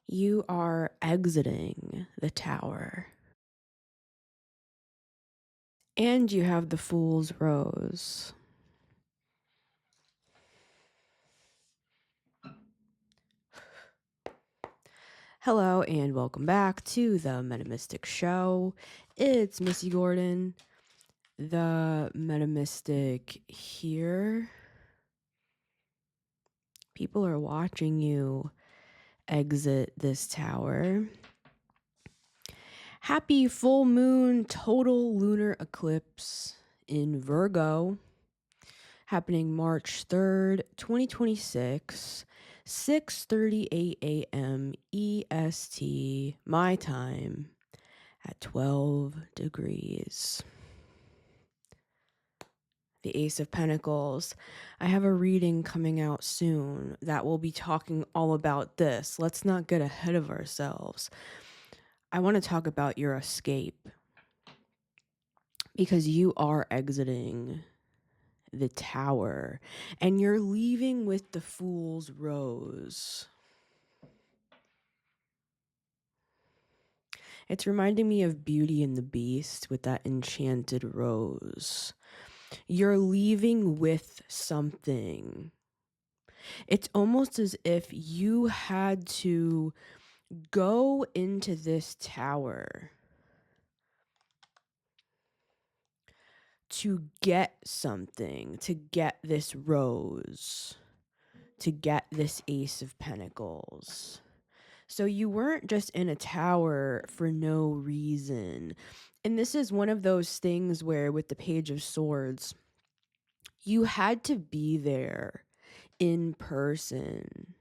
You are exiting the tower. And you have the Fool's Rose. Hello and welcome back to the Metamystic Show. It's Missy Gordon, the Metamystic here. People are watching you exit this tower. Happy full moon total lunar eclipse in Virgo, happening March 3rd, 2026, 6:38 a.m. EST, my time, at 12 degrees. The Ace of Pentacles. I have a reading coming out soon that will be talking all about this. Let's not get ahead of ourselves. I want to talk about your escape because you are exiting the tower and you're leaving with the Fool's Rose. It's reminding me of Beauty and the Beast with that enchanted rose. You're leaving with something. It's almost as if you had to go into this tower to get something, to get this rose, to get this Ace of Pentacles. So you weren't just in a tower for no reason. And this is one of those things where with the Page of Swords, you had to be there in person.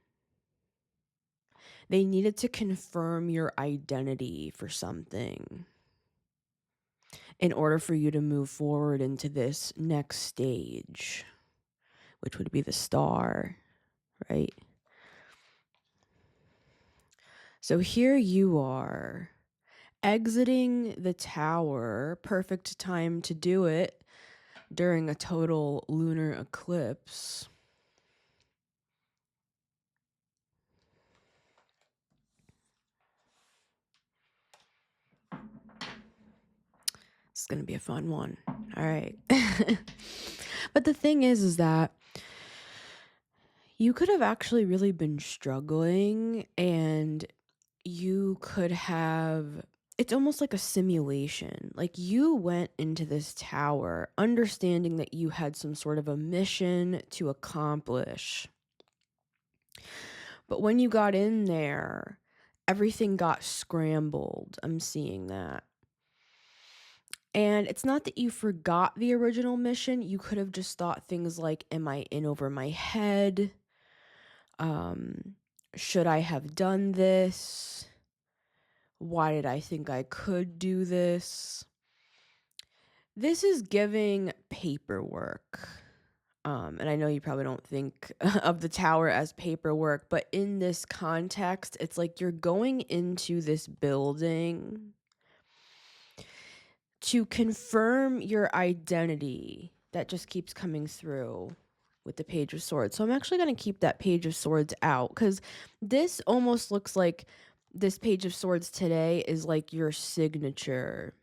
They needed to confirm your identity for something in order for you to move forward into this next stage, which would be the Star, right? So here you are, exiting the tower, perfect time to do it during a total lunar eclipse. It's going to be a fun one. All right. But the thing is that you could have actually really been struggling and you could have, it's almost like a simulation. Like you went into this tower understanding that you had some sort of a mission to accomplish. But when you got in there, everything got scrambled. I'm seeing that. And it's not that you forgot the original mission. You could have just thought things like, am I in over my head? Should I have done this? Why did I think I could do this? This is giving paperwork. And I know you probably don't think of the tower as paperwork, but in this context, it's like you're going into this building to confirm your identity. That just keeps coming through with the Page of Swords. So I'm actually going to keep that Page of Swords out because this almost looks like this Page of Swords today is like your signature.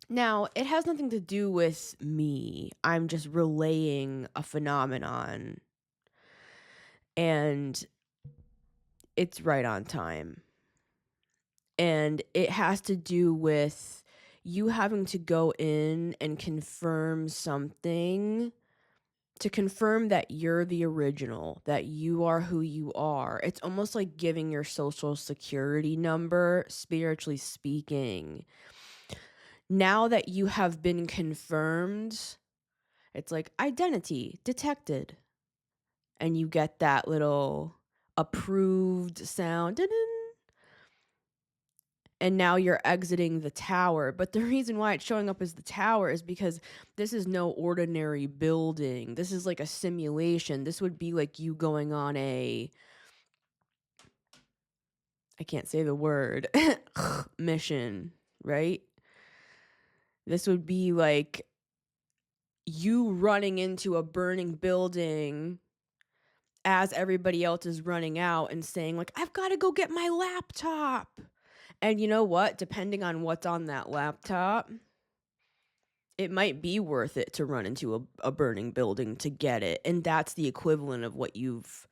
Now, it has nothing to do with me. I'm just relaying a phenomenon. And it's right on time. And it has to do with you having to go in and confirm something to confirm that you're the original, that you are who you are. It's almost like giving your social security number, spiritually speaking. Now that you have been confirmed, it's like identity detected. And you get that little approved sound. And now you're exiting the tower. But the reason why it's showing up as the tower is because this is no ordinary building. This is like a simulation. This would be like you going on I can't say the word, mission, right? This would be like you running into a burning building as everybody else is running out and saying like, I've got to go get my laptop. And you know what? Depending on what's on that laptop, it might be worth it to run into a burning building to get it. And that's the equivalent of what you've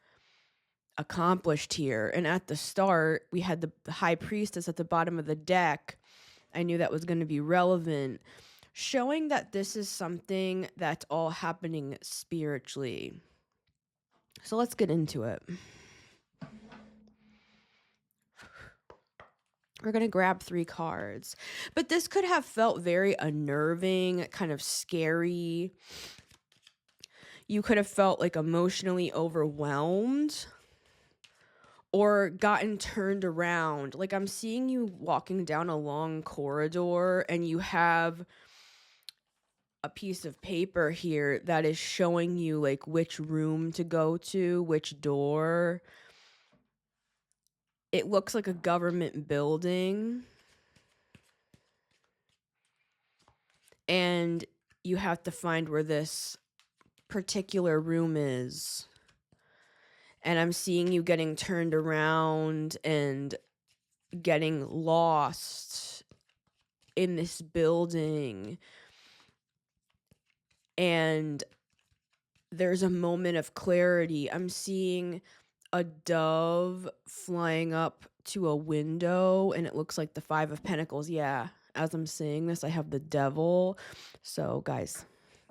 accomplished here. And at the start, we had the high priestess at the bottom of the deck. I knew that was going to be relevant, showing that this is something that's all happening spiritually. So let's get into it. We're going to grab 3 cards. But this could have felt very unnerving, kind of scary. You could have felt like emotionally overwhelmed or gotten turned around. Like I'm seeing you walking down a long corridor and you have a piece of paper here that is showing you like which room to go to, which door. It looks like a government building. And you have to find where this particular room is. And I'm seeing you getting turned around and getting lost in this building. And there's a moment of clarity. I'm seeing a dove flying up to a window, and it looks like the 5 of Pentacles. Yeah, as I'm saying this, I have the devil. So, guys,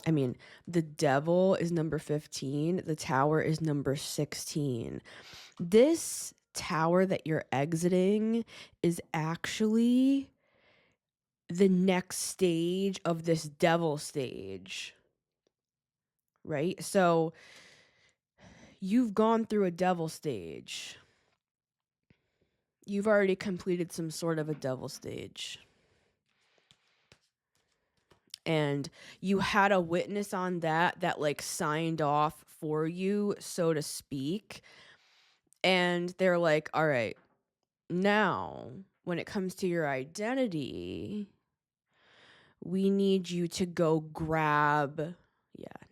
I mean, the devil is number 15. The tower is number 16. This tower that you're exiting is actually the next stage of this devil stage, right? So you've gone through a devil stage. You've already completed some sort of a devil stage. And you had a witness on that like signed off for you, so to speak. And they're like, all right, now when it comes to your identity, we need you to go grab,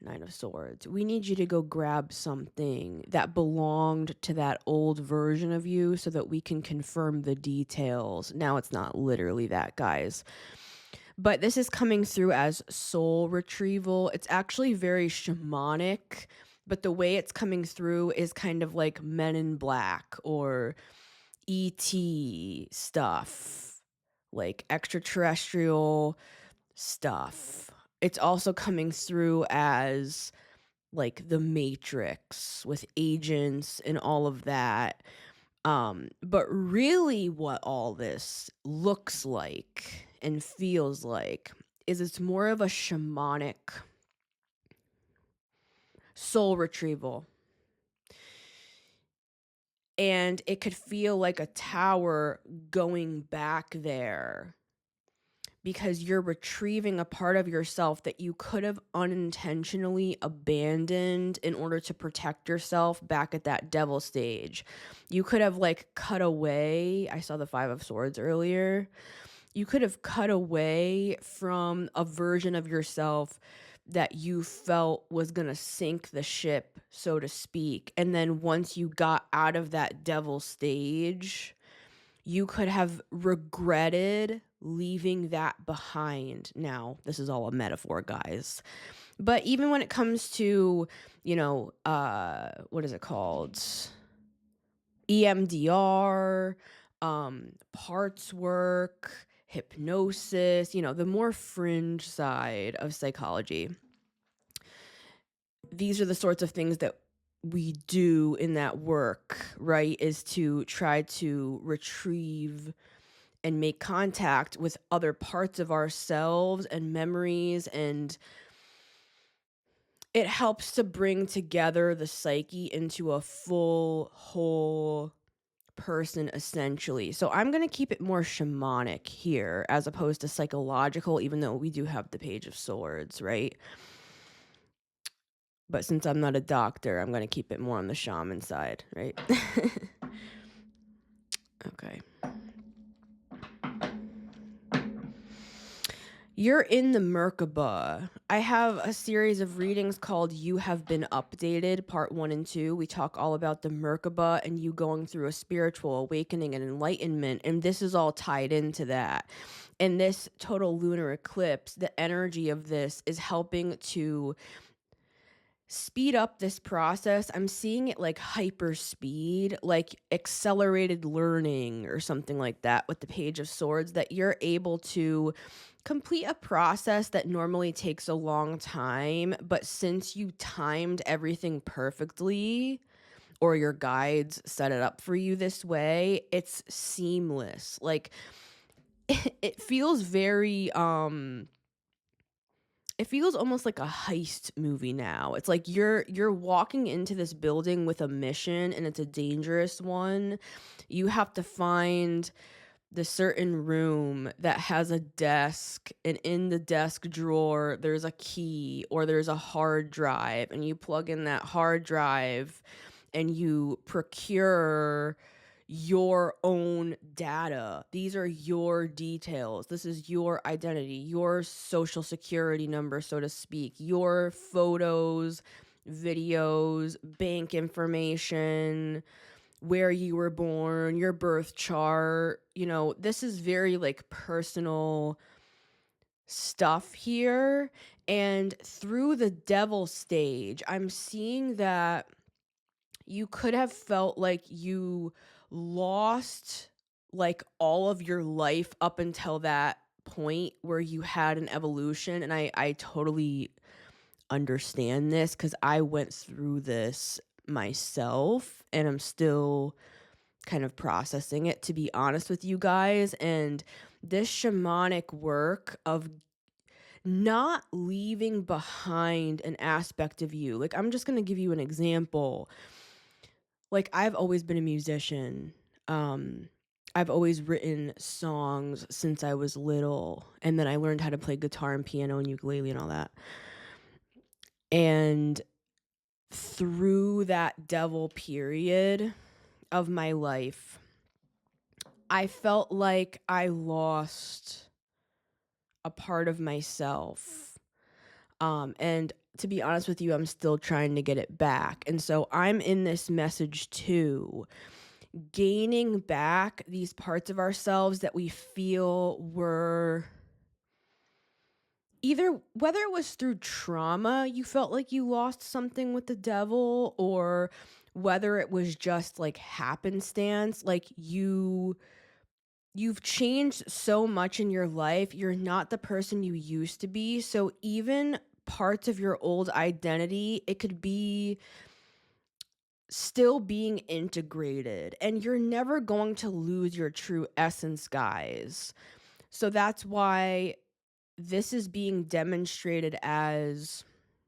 9 of Swords. We need you to go grab something that belonged to that old version of you so that we can confirm the details. Now, it's not literally that, guys. But this is coming through as soul retrieval. It's actually very shamanic, but the way it's coming through is kind of like Men in Black or E.T. stuff, like extraterrestrial stuff. It's also coming through as like the Matrix with agents and all of that. But really what all this looks like and feels like is it's more of a shamanic soul retrieval. And it could feel like a tower going back there because you're retrieving a part of yourself that you could have unintentionally abandoned in order to protect yourself back at that devil stage. You could have like cut away. I saw the 5 of Swords earlier. You could have cut away from a version of yourself that you felt was going to sink the ship, so to speak. And then once you got out of that devil stage, you could have regretted leaving that behind. Now, this is all a metaphor, guys. But even when it comes to, what is it called? EMDR, parts work, hypnosis, the more fringe side of psychology. These are the sorts of things that we do in that work, right? Is to try to retrieve and make contact with other parts of ourselves and memories, and it helps to bring together the psyche into a full, whole person, essentially. So I'm going to keep it more shamanic here as opposed to psychological, even though we do have the Page of Swords, right? But since I'm not a doctor, I'm going to keep it more on the shaman side, right? Okay. You're in the Merkaba. I have a series of readings called You Have Been Updated, part 1 and 2. We talk all about the Merkaba and you going through a spiritual awakening and enlightenment, and this is all tied into that. And this total lunar eclipse, the energy of this is helping to speed up this process. I'm seeing it like hyper speed, like accelerated learning or something like that with the Page of Swords, that you're able to complete a process that normally takes a long time. But since you timed everything perfectly, or your guides set it up for you this way, it's seamless. Like it feels very it feels almost like a heist movie now. It's like you're walking into this building with a mission, and it's a dangerous one. You have to find the certain room that has a desk, and in the desk drawer there's a key or there's a hard drive, and you plug in that hard drive and you procure your own data. These are your details. This is your identity, your social security number, so to speak, your photos, videos, bank information, where you were born, your birth chart. You know, this is very like personal stuff here. And through the devil stage, I'm seeing that you could have felt like you lost like all of your life up until that point where you had an evolution. And I totally understand this because I went through this myself and I'm still kind of processing it, to be honest with you guys. And this shamanic work of not leaving behind an aspect of you. Like, I'm just going to give you an example. Like, I've always been a musician. I've always written songs since I was little, and then I learned how to play guitar and piano and ukulele and all that. And through that devil period of my life, I felt like I lost a part of myself. And to be honest with you, I'm still trying to get it back. And so I'm in this message too, gaining back these parts of ourselves that we feel were either, whether it was through trauma, you felt like you lost something with the devil, or whether it was just like happenstance, like you've changed so much in your life. You're not the person you used to be. So even parts of your old identity, it could be still being integrated, and you're never going to lose your true essence, guys. So that's why this is being demonstrated as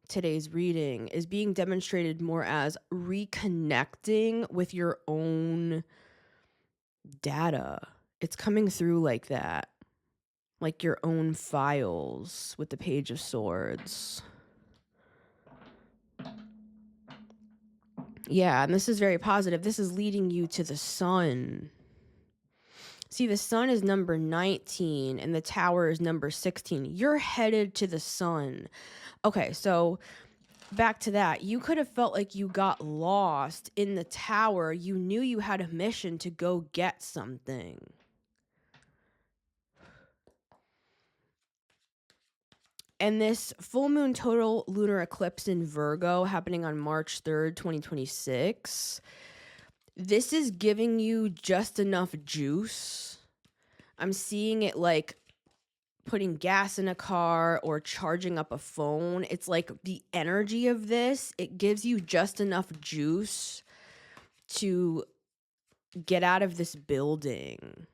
today's reading is being demonstrated more as reconnecting with your own data. It's coming through like that, like your own files with the Page of Swords. Yeah, and this is very positive. This is leading you to the sun. See, the sun is number 19 and the tower is number 16. You're headed to the sun. Okay, so back to that. You could have felt like you got lost in the tower. You knew you had a mission to go get something. And this full moon total lunar eclipse in Virgo happening on March 3rd, 2026, this is giving you just enough juice. I'm seeing it like putting gas in a car or charging up a phone. It's like the energy of this, it gives you just enough juice to get out of this building.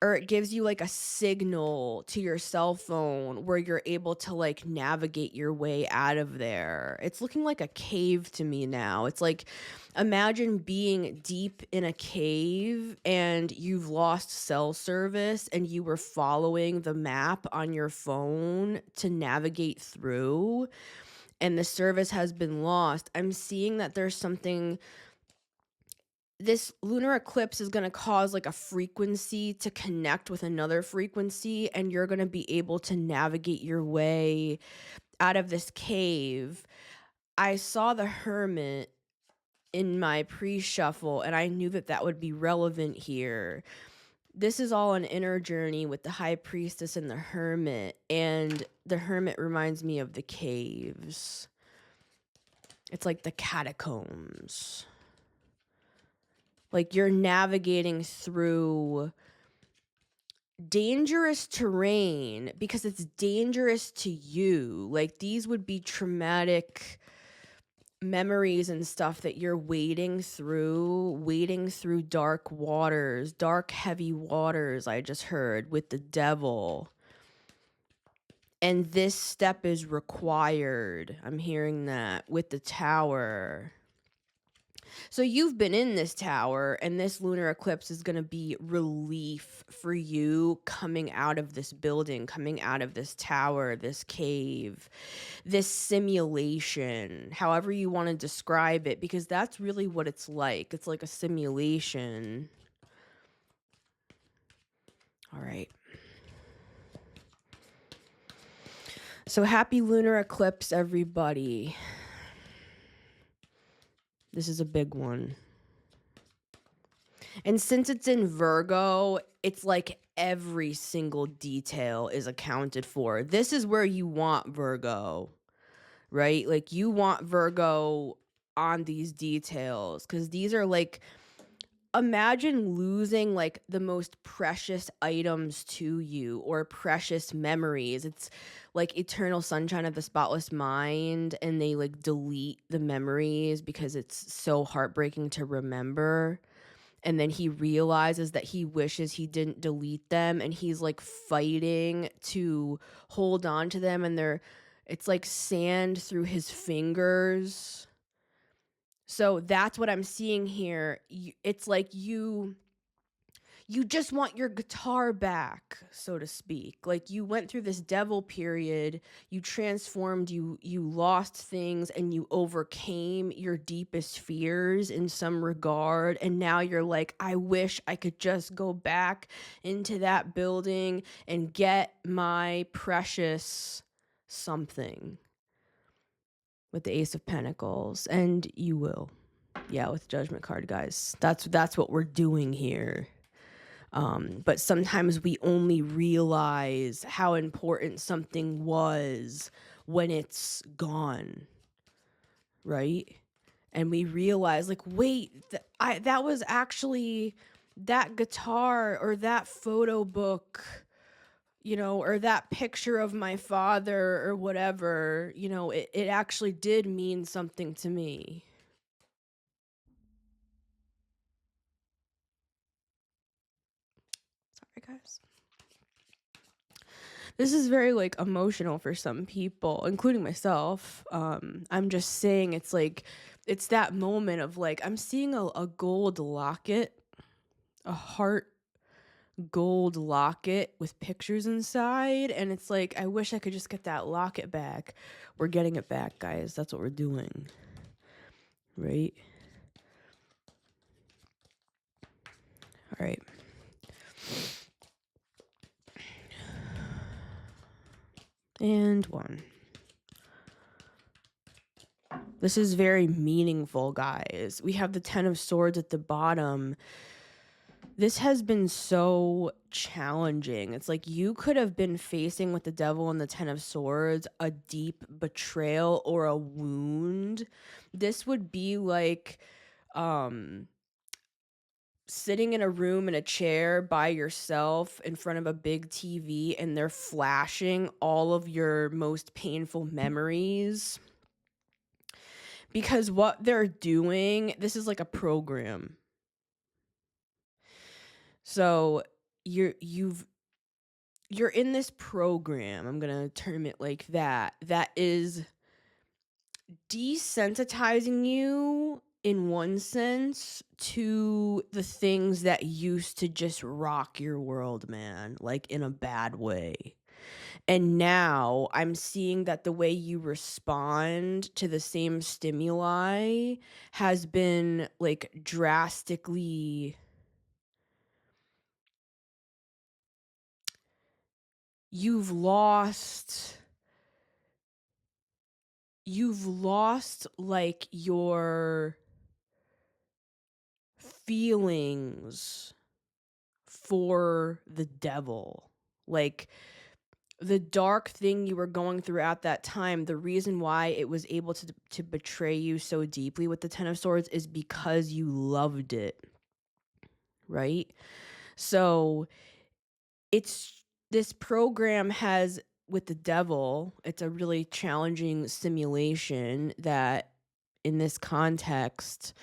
Or it gives you like a signal to your cell phone where you're able to like navigate your way out of there. It's looking like a cave to me now. It's like, imagine being deep in a cave and you've lost cell service and you were following the map on your phone to navigate through, and the service has been lost. I'm seeing that there's something this lunar eclipse is going to cause like a frequency to connect with another frequency, and you're going to be able to navigate your way out of this cave. I saw the Hermit in my pre-shuffle, and I knew that that would be relevant here. This is all an inner journey with the High Priestess and the Hermit, and the Hermit reminds me of the caves. It's like the catacombs. Like you're navigating through dangerous terrain because it's dangerous to you. Like these would be traumatic memories and stuff that you're wading through dark waters, dark, heavy waters, I just heard, with the devil. And this step is required. I'm hearing that with the Tower. So you've been in this tower, and this lunar eclipse is going to be relief for you coming out of this building, coming out of this tower, this cave, this simulation, however you want to describe it, because that's really what it's like. It's like a simulation. All right. So happy lunar eclipse, everybody. This is a big one. And since it's in Virgo, it's like every single detail is accounted for. This is where you want Virgo, right? Like you want Virgo on these details, because these are like, imagine losing like the most precious items to you or precious memories. It's like Eternal Sunshine of the Spotless Mind, and they like delete the memories because it's so heartbreaking to remember. And then he realizes that he wishes he didn't delete them, and he's like fighting to hold on to them, and it's like sand through his fingers. So that's what I'm seeing here. It's like you just want your guitar back, so to speak. Like you went through this devil period, you transformed, you lost things, and you overcame your deepest fears in some regard, and now you're like, I wish I could just go back into that building and get my precious something. With the Ace of Pentacles, and you will. Yeah, with Judgment card, guys. That's what we're doing here. But sometimes we only realize how important something was when it's gone, right? And we realize, like, wait, that was actually that guitar or that photo book, you know, or that picture of my father or whatever, you know, it actually did mean something to me. Sorry, guys. This is very like emotional for some people, including myself. I'm just saying it's like, it's that moment of like, I'm seeing a gold locket, a heart gold locket with pictures inside, and it's like, I wish I could just get that locket back. We're getting it back, guys. That's what we're doing, right? All right. And one. This is very meaningful, guys. We have the 10 of Swords at the bottom. This has been so challenging. It's like you could have been facing with the Devil and the 10 of Swords a deep betrayal or a wound. This would be like sitting in a room in a chair by yourself in front of a big TV, and they're flashing all of your most painful memories. Because what they're doing, this is like a program. So you're in this program, I'm gonna term it like that is desensitizing you in one sense to the things that used to just rock your world, man, like in a bad way. And now I'm seeing that the way you respond to the same stimuli has been like drastically. You've lost like your feelings for the devil. Like the dark thing you were going through at that time, the reason why it was able to betray you so deeply with the Ten of Swords is because you loved it, right? So this program has, with the devil, it's a really challenging simulation that in this context,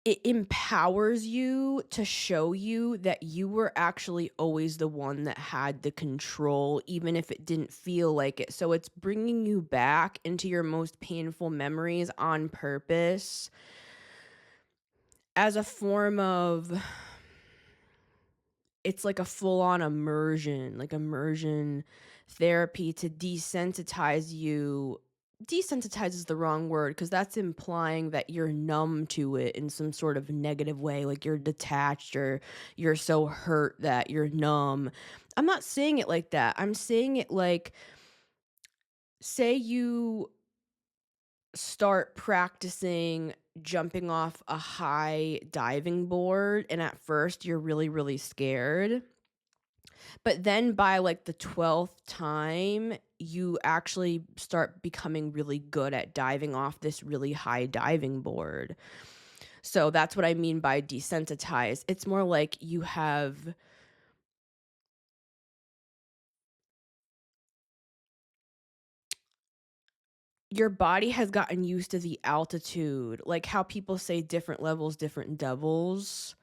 it empowers you to show you that you were actually always the one that had the control, even if it didn't feel like it. So it's bringing you back into your most painful memories on purpose as a form of, it's like a full-on immersion, like immersion therapy to desensitize you. Desensitize is the wrong word because that's implying that you're numb to it in some sort of negative way, like you're detached or you're so hurt that you're numb. I'm not saying it like that. I'm saying it like, say you start practicing jumping off a high diving board and at first you're really, really scared. But then by like the 12th time, you actually start becoming really good at diving off this really high diving board. So that's what I mean by desensitize. It's more like your body has gotten used to the altitude, like how people say different levels, different devils.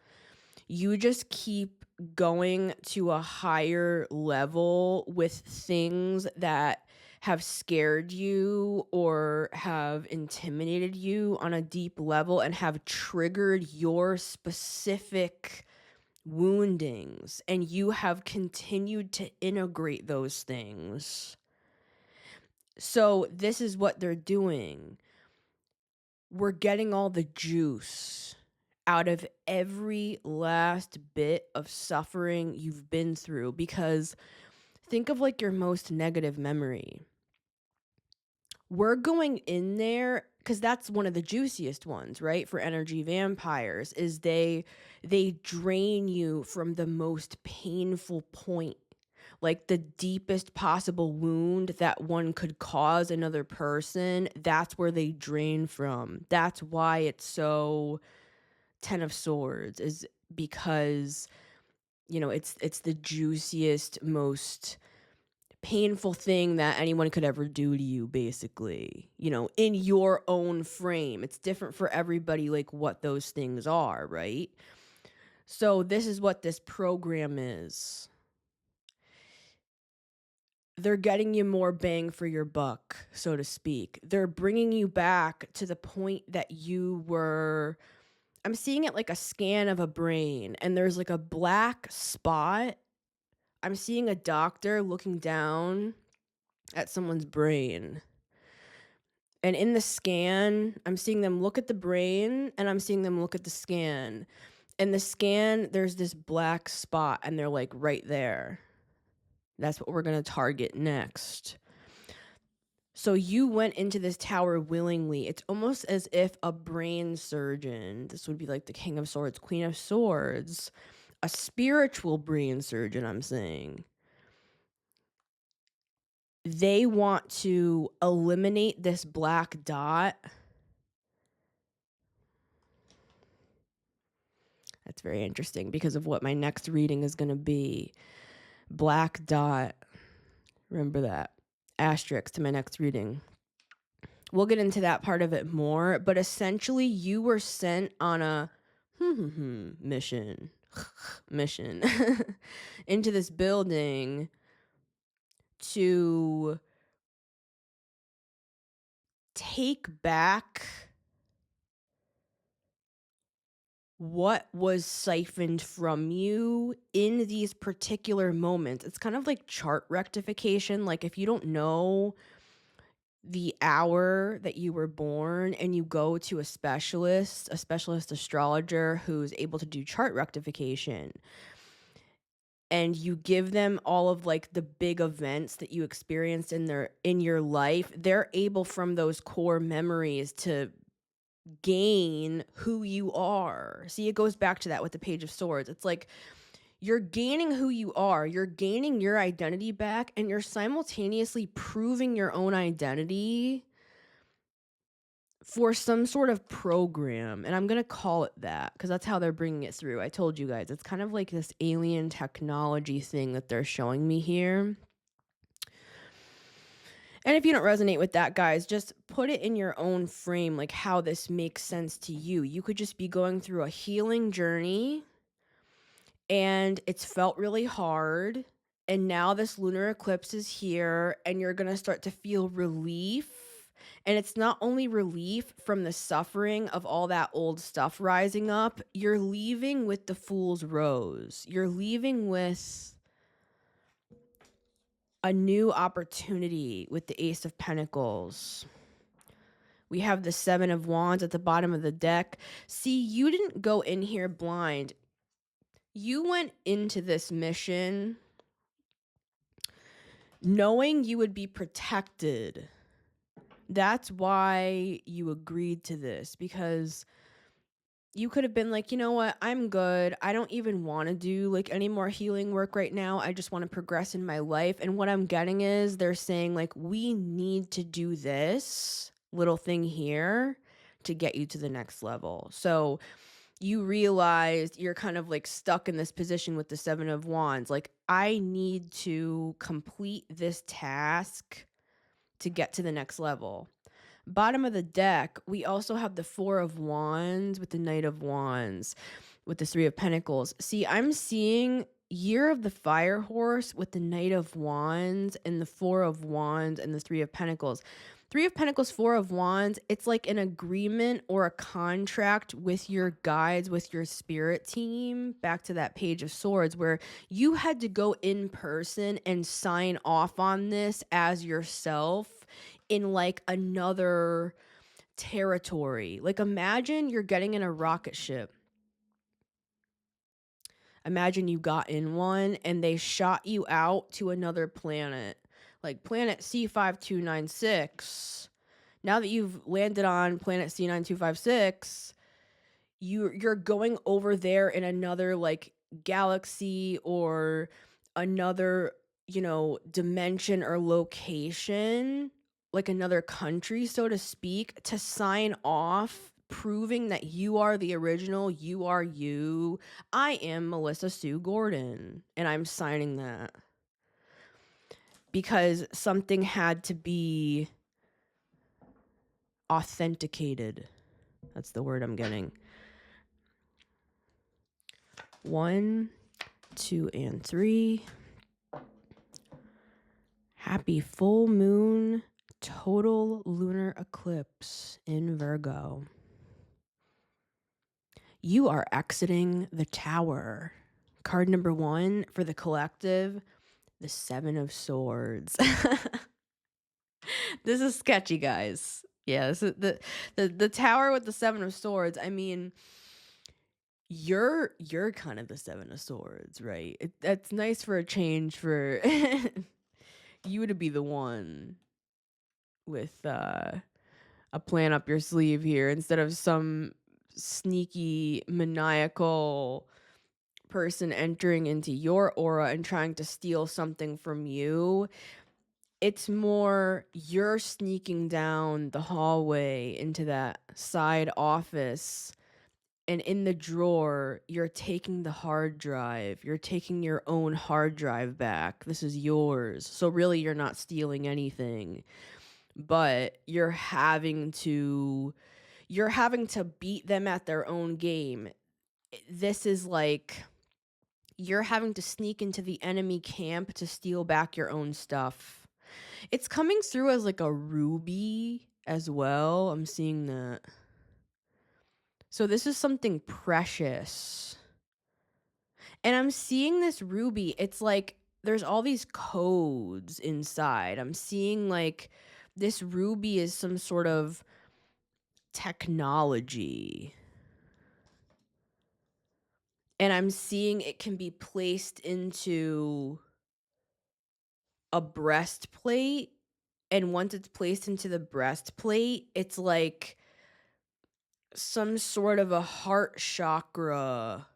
You just keep going to a higher level with things that have scared you or have intimidated you on a deep level and have triggered your specific woundings, and you have continued to integrate those things. So this is what they're doing. We're getting all the juice out of every last bit of suffering you've been through, because think of like your most negative memory. We're going in there because that's one of the juiciest ones, right? For energy vampires is they drain you from the most painful point, like the deepest possible wound that one could cause another person. That's where they drain from. That's why it's so Ten of Swords, is because, it's the juiciest, most painful thing that anyone could ever do to you, basically, in your own frame. It's different for everybody, like what those things are, right? So this is what this program is. They're getting you more bang for your buck, so to speak. They're bringing you back to the point that you were. I'm seeing it like a scan of a brain, and there's like a black spot. I'm seeing a doctor looking down at someone's brain. And in the scan, I'm seeing them look at the brain and I'm seeing them look at the scan. And the scan, there's this black spot and they're like right there. That's what we're going to target next. So you went into this tower willingly. It's almost as if a brain surgeon, this would be like the King of Swords, Queen of Swords, a spiritual brain surgeon, I'm saying. They want to eliminate this black dot. That's very interesting because of what my next reading is going to be. Black dot. Remember that. Asterisk to my next reading. We'll get into that part of it more, but essentially you were sent on a mission into this building to take back what was siphoned from you in these particular moments. It's kind of like chart rectification. Like if you don't know the hour that you were born and you go to a specialist astrologer who's able to do chart rectification, and you give them all of like the big events that you experienced in your life, they're able from those core memories to gain who you are. See, it goes back to that with the Page of Swords. It's like you're gaining who you are, you're gaining your identity back, and you're simultaneously proving your own identity for some sort of program. And I'm going to call it that because that's how they're bringing it through. I told you guys, it's kind of like this alien technology thing that they're showing me here. And if you don't resonate with that, guys, just put it in your own frame, like how this makes sense to you. You could just be going through a healing journey and it's felt really hard. And now this lunar eclipse is here and you're going to start to feel relief. And it's not only relief from the suffering of all that old stuff rising up, you're leaving with the Fool's Rose. You're leaving with a new opportunity with the Ace of Pentacles. We have the Seven of Wands at the bottom of the deck. See, you didn't go in here blind. You went into this mission knowing you would be protected. That's why you agreed to this, because you could have been like, you know what, I'm good. I don't even want to do like any more healing work right now. I just want to progress in my life. And what I'm getting is they're saying like, we need to do this little thing here to get you to the next level. So you realized you're kind of like stuck in this position with the Seven of Wands. Like, I need to complete this task to get to the next level. Bottom of the deck, we also have the Four of Wands with the Knight of Wands, with the Three of Pentacles. See, I'm seeing Year of the Fire Horse with the Knight of Wands and the Four of Wands and the Three of Pentacles. Three of Pentacles, Four of Wands, it's like an agreement or a contract with your guides, with your spirit team, back to that Page of Swords, where you had to go in person and sign off on this as yourself in like another territory. Like imagine you're getting in a rocket ship. Imagine you got in one and they shot you out to another planet, like planet C5296. Now that you've landed on planet C9256, you're going over there in another like galaxy or another, dimension or location, like another country, so to speak, to sign off proving that you are the original, you are you. I am Melissa Sue Gordon, and I'm signing that because something had to be authenticated. That's the word I'm getting. 1, 2, and 3. Happy full moon, total lunar eclipse in Virgo. You are exiting the Tower. Card number 1 for the collective, the Seven of Swords. This is sketchy, guys. Yeah, this is the Tower with the Seven of Swords. I mean, you're kind of the Seven of Swords, right? That's nice for a change for you to be the one with a plan up your sleeve here instead of some sneaky, maniacal person entering into your aura and trying to steal something from you. It's more you're sneaking down the hallway into that side office, and in the drawer, you're taking the hard drive. You're taking your own hard drive back. This is yours. So really, you're not stealing anything, but you're having to beat them at their own game. This is like you're having to sneak into the enemy camp to steal back your own stuff. It's coming through as like a ruby as well. I'm seeing that. So this is something precious. And I'm seeing this ruby. It's like there's all these codes inside. I'm seeing like this ruby is some sort of technology. And I'm seeing it can be placed into a breastplate. And once it's placed into the breastplate, it's like some sort of a heart chakra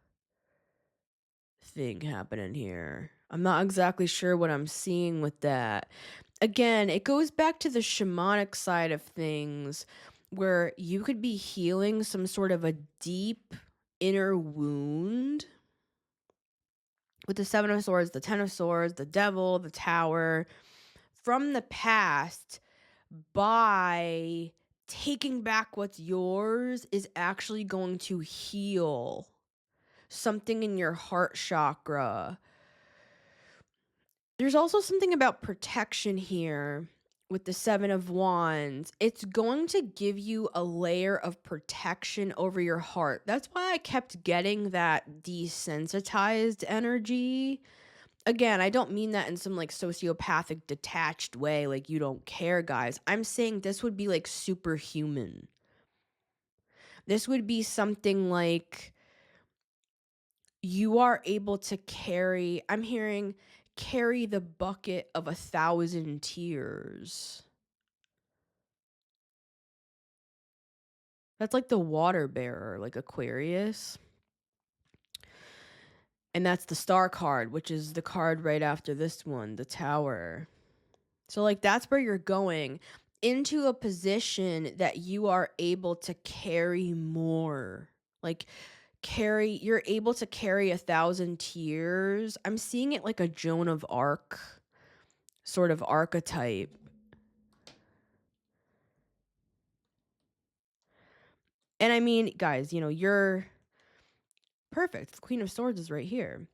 thing happening here. I'm not exactly sure what I'm seeing with that. Again, it goes back to the shamanic side of things where you could be healing some sort of a deep inner wound with the Seven of Swords, the Ten of Swords, the Devil, the Tower from the past. By taking back what's yours is actually going to heal something in your heart chakra. There's also something about protection here with the Seven of Wands. It's going to give you a layer of protection over your heart. That's why I kept getting that desensitized energy. Again, I don't mean that in some like sociopathic detached way, like you don't care, guys. I'm saying this would be like superhuman. This would be something like you are able to carry, I'm hearing, carry the bucket of 1,000 tears. That's like the water bearer, like Aquarius. And that's the Star card, which is the card right after this one, the Tower. So like that's where you're going, into a position that you are able to carry more. Like you're able to carry 1,000 tears. I'm seeing it like a Joan of Arc sort of archetype. And I mean, guys, you're perfect. The Queen of Swords is right here.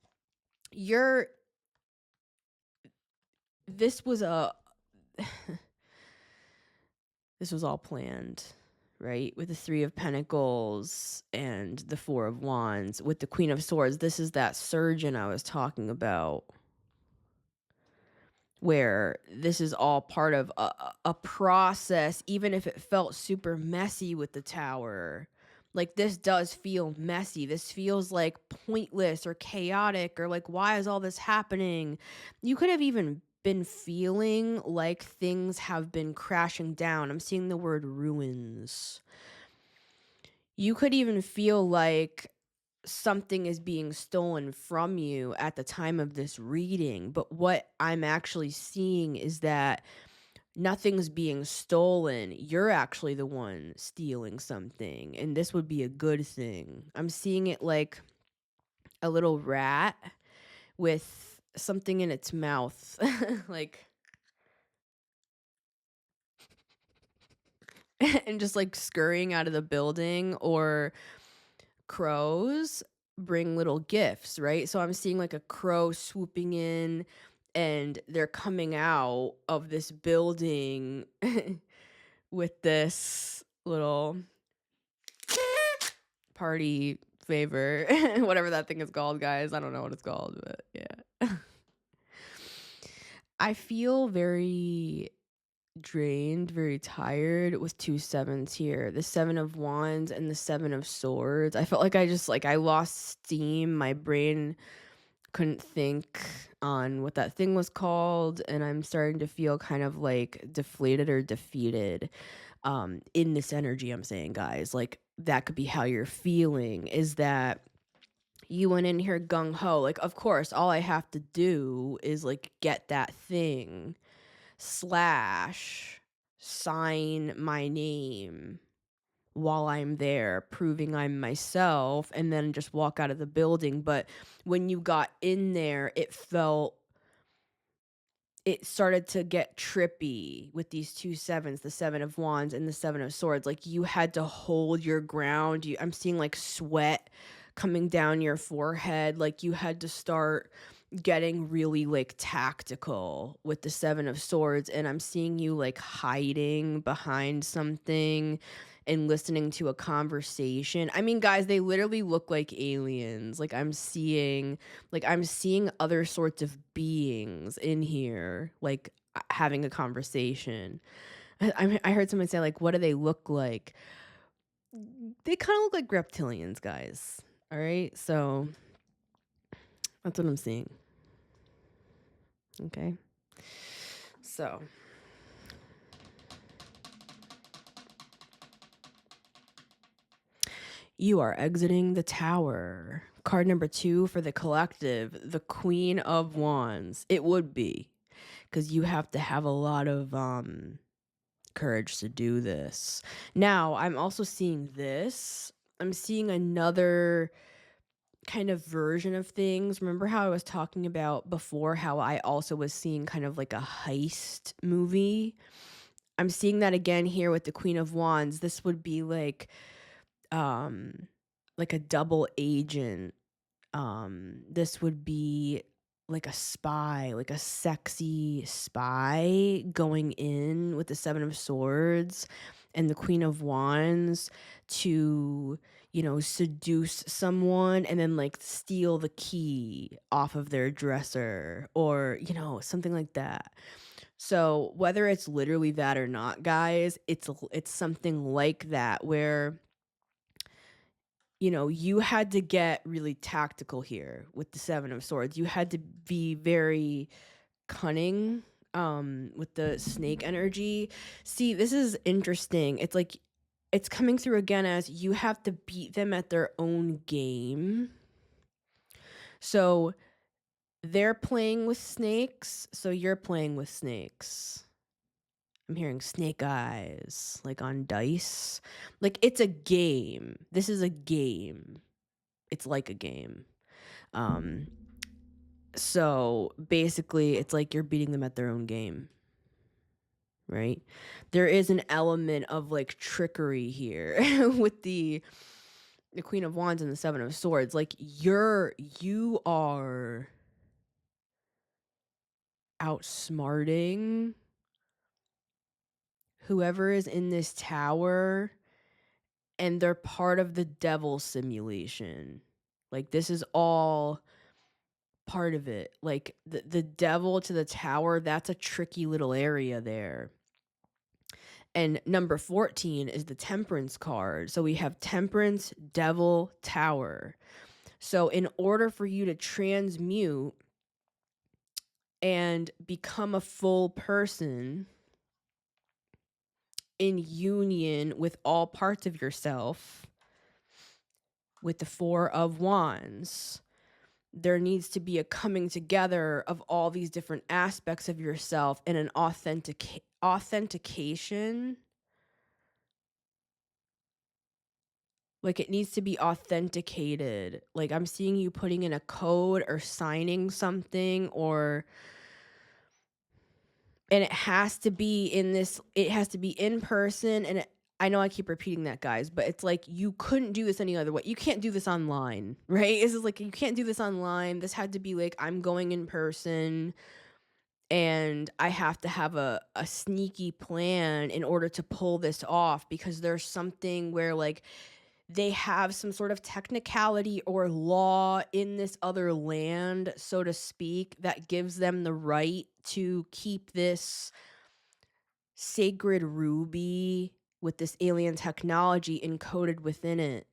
This was this was all planned, right? With the Three of Pentacles and the Four of Wands. With the Queen of Swords, this is that surgeon I was talking about, where this is all part of a process, even if it felt super messy with the Tower. Like, this does feel messy. This feels like pointless or chaotic, or like, why is all this happening? You could have even been feeling like things have been crashing down. I'm seeing the word ruins. You could even feel like something is being stolen from you at the time of this reading. But what I'm actually seeing is that nothing's being stolen. You're actually the one stealing something. And this would be a good thing. I'm seeing it like a little rat with something in its mouth. Like, and just like scurrying out of the building, or crows bring little gifts, right? So I'm seeing like a crow swooping in, and they're coming out of this building with this little party favor, whatever that thing is called, guys. I don't know what it's called, but yeah. I feel very drained, very tired with 2 sevens here. The Seven of Wands and the Seven of Swords. I felt like I lost steam. My brain couldn't think on what that thing was called, and I'm starting to feel kind of like deflated or defeated in this energy. I'm saying, guys, like that could be how you're feeling, is that you went in here gung-ho. Like, of course, all I have to do is like get that thing / sign my name while I'm there, proving I'm myself, and then just walk out of the building. But when you got in there, it started to get trippy with these 2 sevens, the Seven of Wands and the Seven of Swords. Like, you had to hold your ground. I'm seeing like sweat coming down your forehead. Like, you had to start getting really like tactical with the Seven of Swords, and I'm seeing you like hiding behind something, and listening to a conversation. I mean, guys, they literally look like aliens. Like I'm seeing other sorts of beings in here, like having a conversation. I heard someone say, like, what do they look like? They kind of look like reptilians, guys. All right, so that's what I'm seeing. Okay, so you are exiting the tower. Card number 2 for the collective, the Queen of Wands. It would be, because you have to have a lot of courage to do this. Now, I'm also seeing this. I'm seeing another kind of version of things. Remember how I was talking about before how I also was seeing kind of like a heist movie? I'm seeing that again here with the Queen of Wands. This would be like a double agent. This would be like a spy, like a sexy spy going in with the 7 of Swords and the Queen of Wands to, seduce someone and then like steal the key off of their dresser or, something like that. So whether it's literally that or not, guys, it's something like that where you had to get really tactical here with the 7 of Swords. You had to be very cunning with the snake energy. See, this is interesting. It's like it's coming through again as you have to beat them at their own game. So they're playing with snakes, so you're playing with snakes. I'm hearing snake eyes, like on dice. Like it's a game. This is a game. It's like a game. So basically it's like you're beating them at their own game. Right? There is an element of like trickery here with the Queen of Wands and the 7 of Swords. Like you are outsmarting whoever is in this tower, and they're part of the devil simulation. Like this is all part of it. Like the devil to the tower, that's a tricky little area there. And number 14 is the Temperance card. So we have Temperance, Devil, Tower. So in order for you to transmute and become a full person in union with all parts of yourself, with the 4 of Wands, there needs to be a coming together of all these different aspects of yourself and an authentication. Like it needs to be authenticated. Like I'm seeing you putting in a code or signing something, and it has to be in person. And I know I keep repeating that, guys, but it's like you couldn't do this any other way. You can't do this online, right? This is like you can't do this online. This had to be like I'm going in person. And I have to have a sneaky plan in order to pull this off, because there's something where like they have some sort of technicality or law in this other land, so to speak, that gives them the right to keep this sacred ruby with this alien technology encoded within it.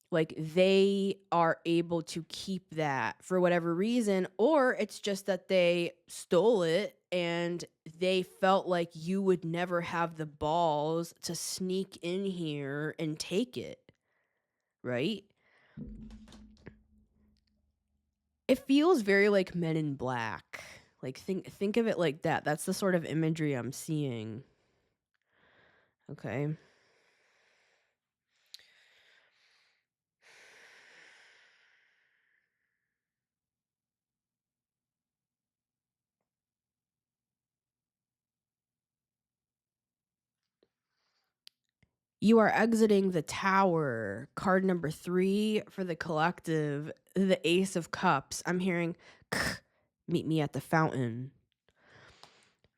Like they are able to keep that for whatever reason, or it's just that they stole it and they felt like you would never have the balls to sneak in here and take it, right? It feels very like Men in Black. Like think of it like that. That's the sort of imagery I'm seeing. Okay. You are exiting the tower. Card number 3 for the collective, the Ace of Cups. I'm hearing, meet me at the fountain.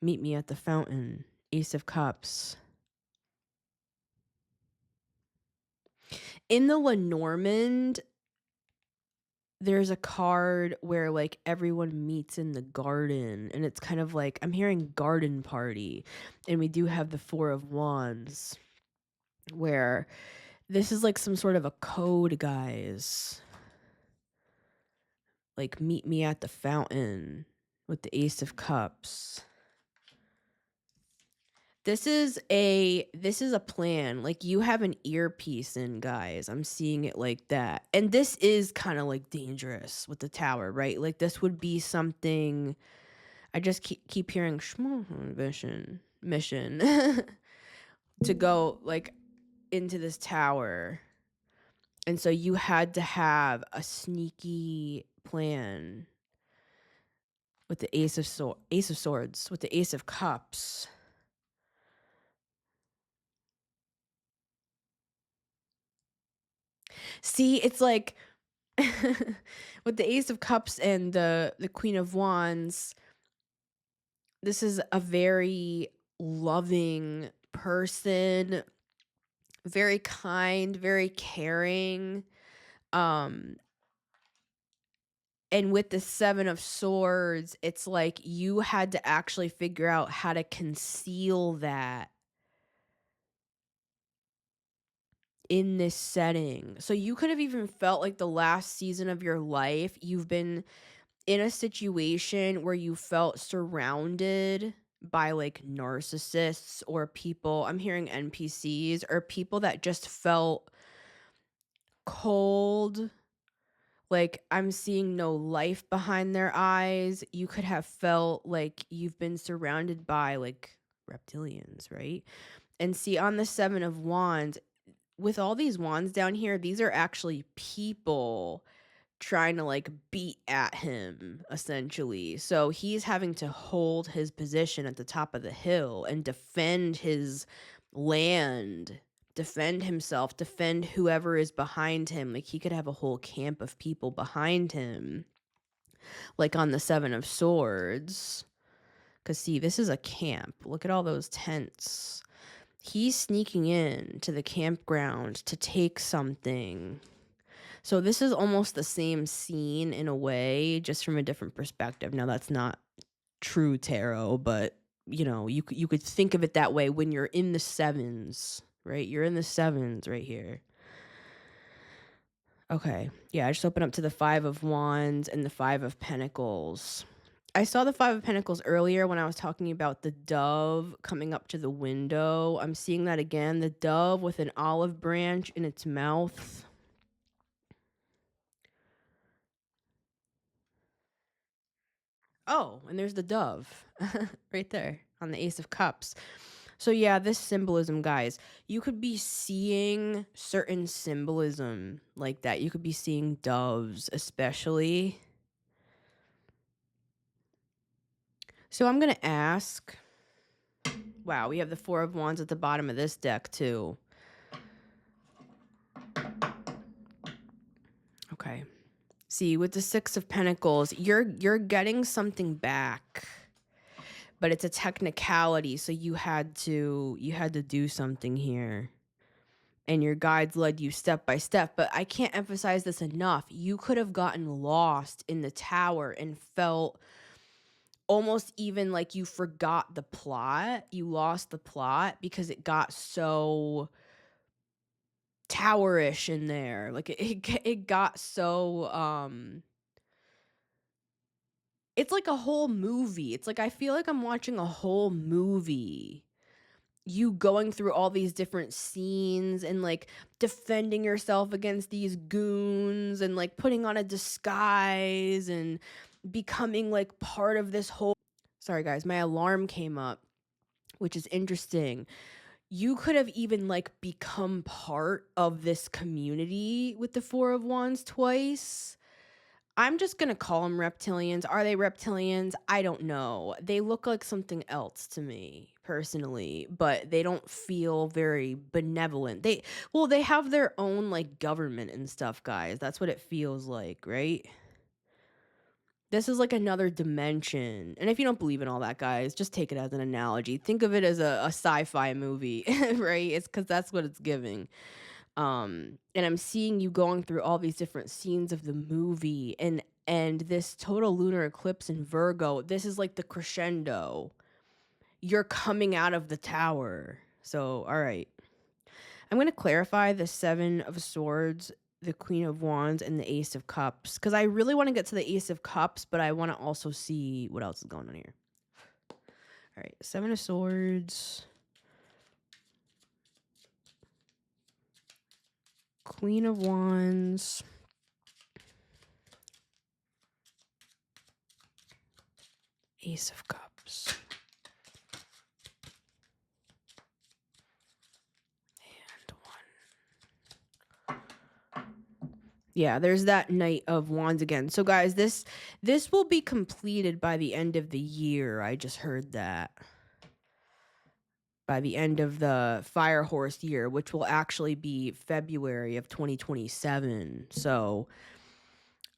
Meet me at the fountain. Ace of Cups. In the Lenormand, there's a card where like everyone meets in the garden, and it's kind of like I'm hearing garden party, and we do have the Four of Wands, where this is like some sort of a code, guys. Like, meet me at the fountain with the Ace of Cups. This is a plan. Like, you have an earpiece in, guys. I'm seeing it like that. And this is kind of like dangerous with the tower, right? Like, this would be something I just keep hearing mission to go like into this tower. And so you had to have a sneaky plan with the Ace of Swords, with the Ace of Cups. See, it's like with the Ace of Cups and the Queen of Wands, this is a very loving person, very kind, very caring. And with the Seven of Swords, it's like you had to actually figure out how to conceal that in this setting. So you could have even felt like the last season of your life, you've been in a situation where you felt surrounded by like narcissists or people, I'm hearing NPCs, or people that just felt cold. Like, I'm seeing no life behind their eyes. You could have felt like you've been surrounded by like reptilians, right? And see, on the Seven of Wands, with all these wands down here, these are actually people trying to like beat at him, essentially. So he's having to hold his position at the top of the hill and defend his land, defend himself, defend whoever is behind him. Like, he could have a whole camp of people behind him, like on the Seven of Swords. Because see, this is a camp. Look at all those tents. He's sneaking in to the campground to take something. So this is almost the same scene in a way, just from a different perspective. Now, that's not true tarot, but you know, you could think of it that way when you're in the sevens, right? You're in the sevens right here. Okay. Yeah, I just opened up to the Five of Wands and the Five of Pentacles. I saw the Five of Pentacles earlier when I was talking about the dove coming up to the window. I'm seeing that again. The dove with an olive branch in its mouth. Oh, and there's the dove right there on the Ace of Cups. So yeah, this symbolism, guys, you could be seeing certain symbolism like that. You could be seeing doves, especially. So I'm going to ask, wow, we have the Four of Wands at the bottom of this deck too. Okay. See, with the Six of Pentacles, you're getting something back. But it's a technicality, so you had to do something here. And your guides led you step by step. But I can't emphasize this enough. You could have gotten lost in the tower and felt almost even like you forgot the plot. You lost the plot because it got so towerish in there. Like it got so it's like a whole movie. It's like I feel like I'm watching a whole movie. You going through all these different scenes and like defending yourself against these goons and like putting on a disguise and becoming like part of this whole. Sorry guys, my alarm came up, which is interesting. You could have even like become part of this community with the Four of Wands twice. I'm just going to call them reptilians. Are they reptilians? I don't know. They look like something else to me, personally, but they don't feel very benevolent. They have their own like government and stuff, guys. That's what it feels like, right? This is like another dimension. And if you don't believe in all that, guys, just take it as an analogy. Think of it as a sci-fi movie, right? It's because that's what it's giving. And I'm seeing you going through all these different scenes of the movie, and this total lunar eclipse in Virgo, this is like the crescendo. You're coming out of the tower. So, all right. I'm going to clarify the 7 of Swords, the Queen of Wands, and the Ace of Cups, because I really want to get to the Ace of Cups, but I want to also see what else is going on here. All right, 7 of Swords, Queen of Wands, Ace of Cups. Yeah, there's that Knight of Wands again. So guys, this will be completed by the end of the year. I just heard that. By the end of the Fire Horse year, which will actually be February of 2027. So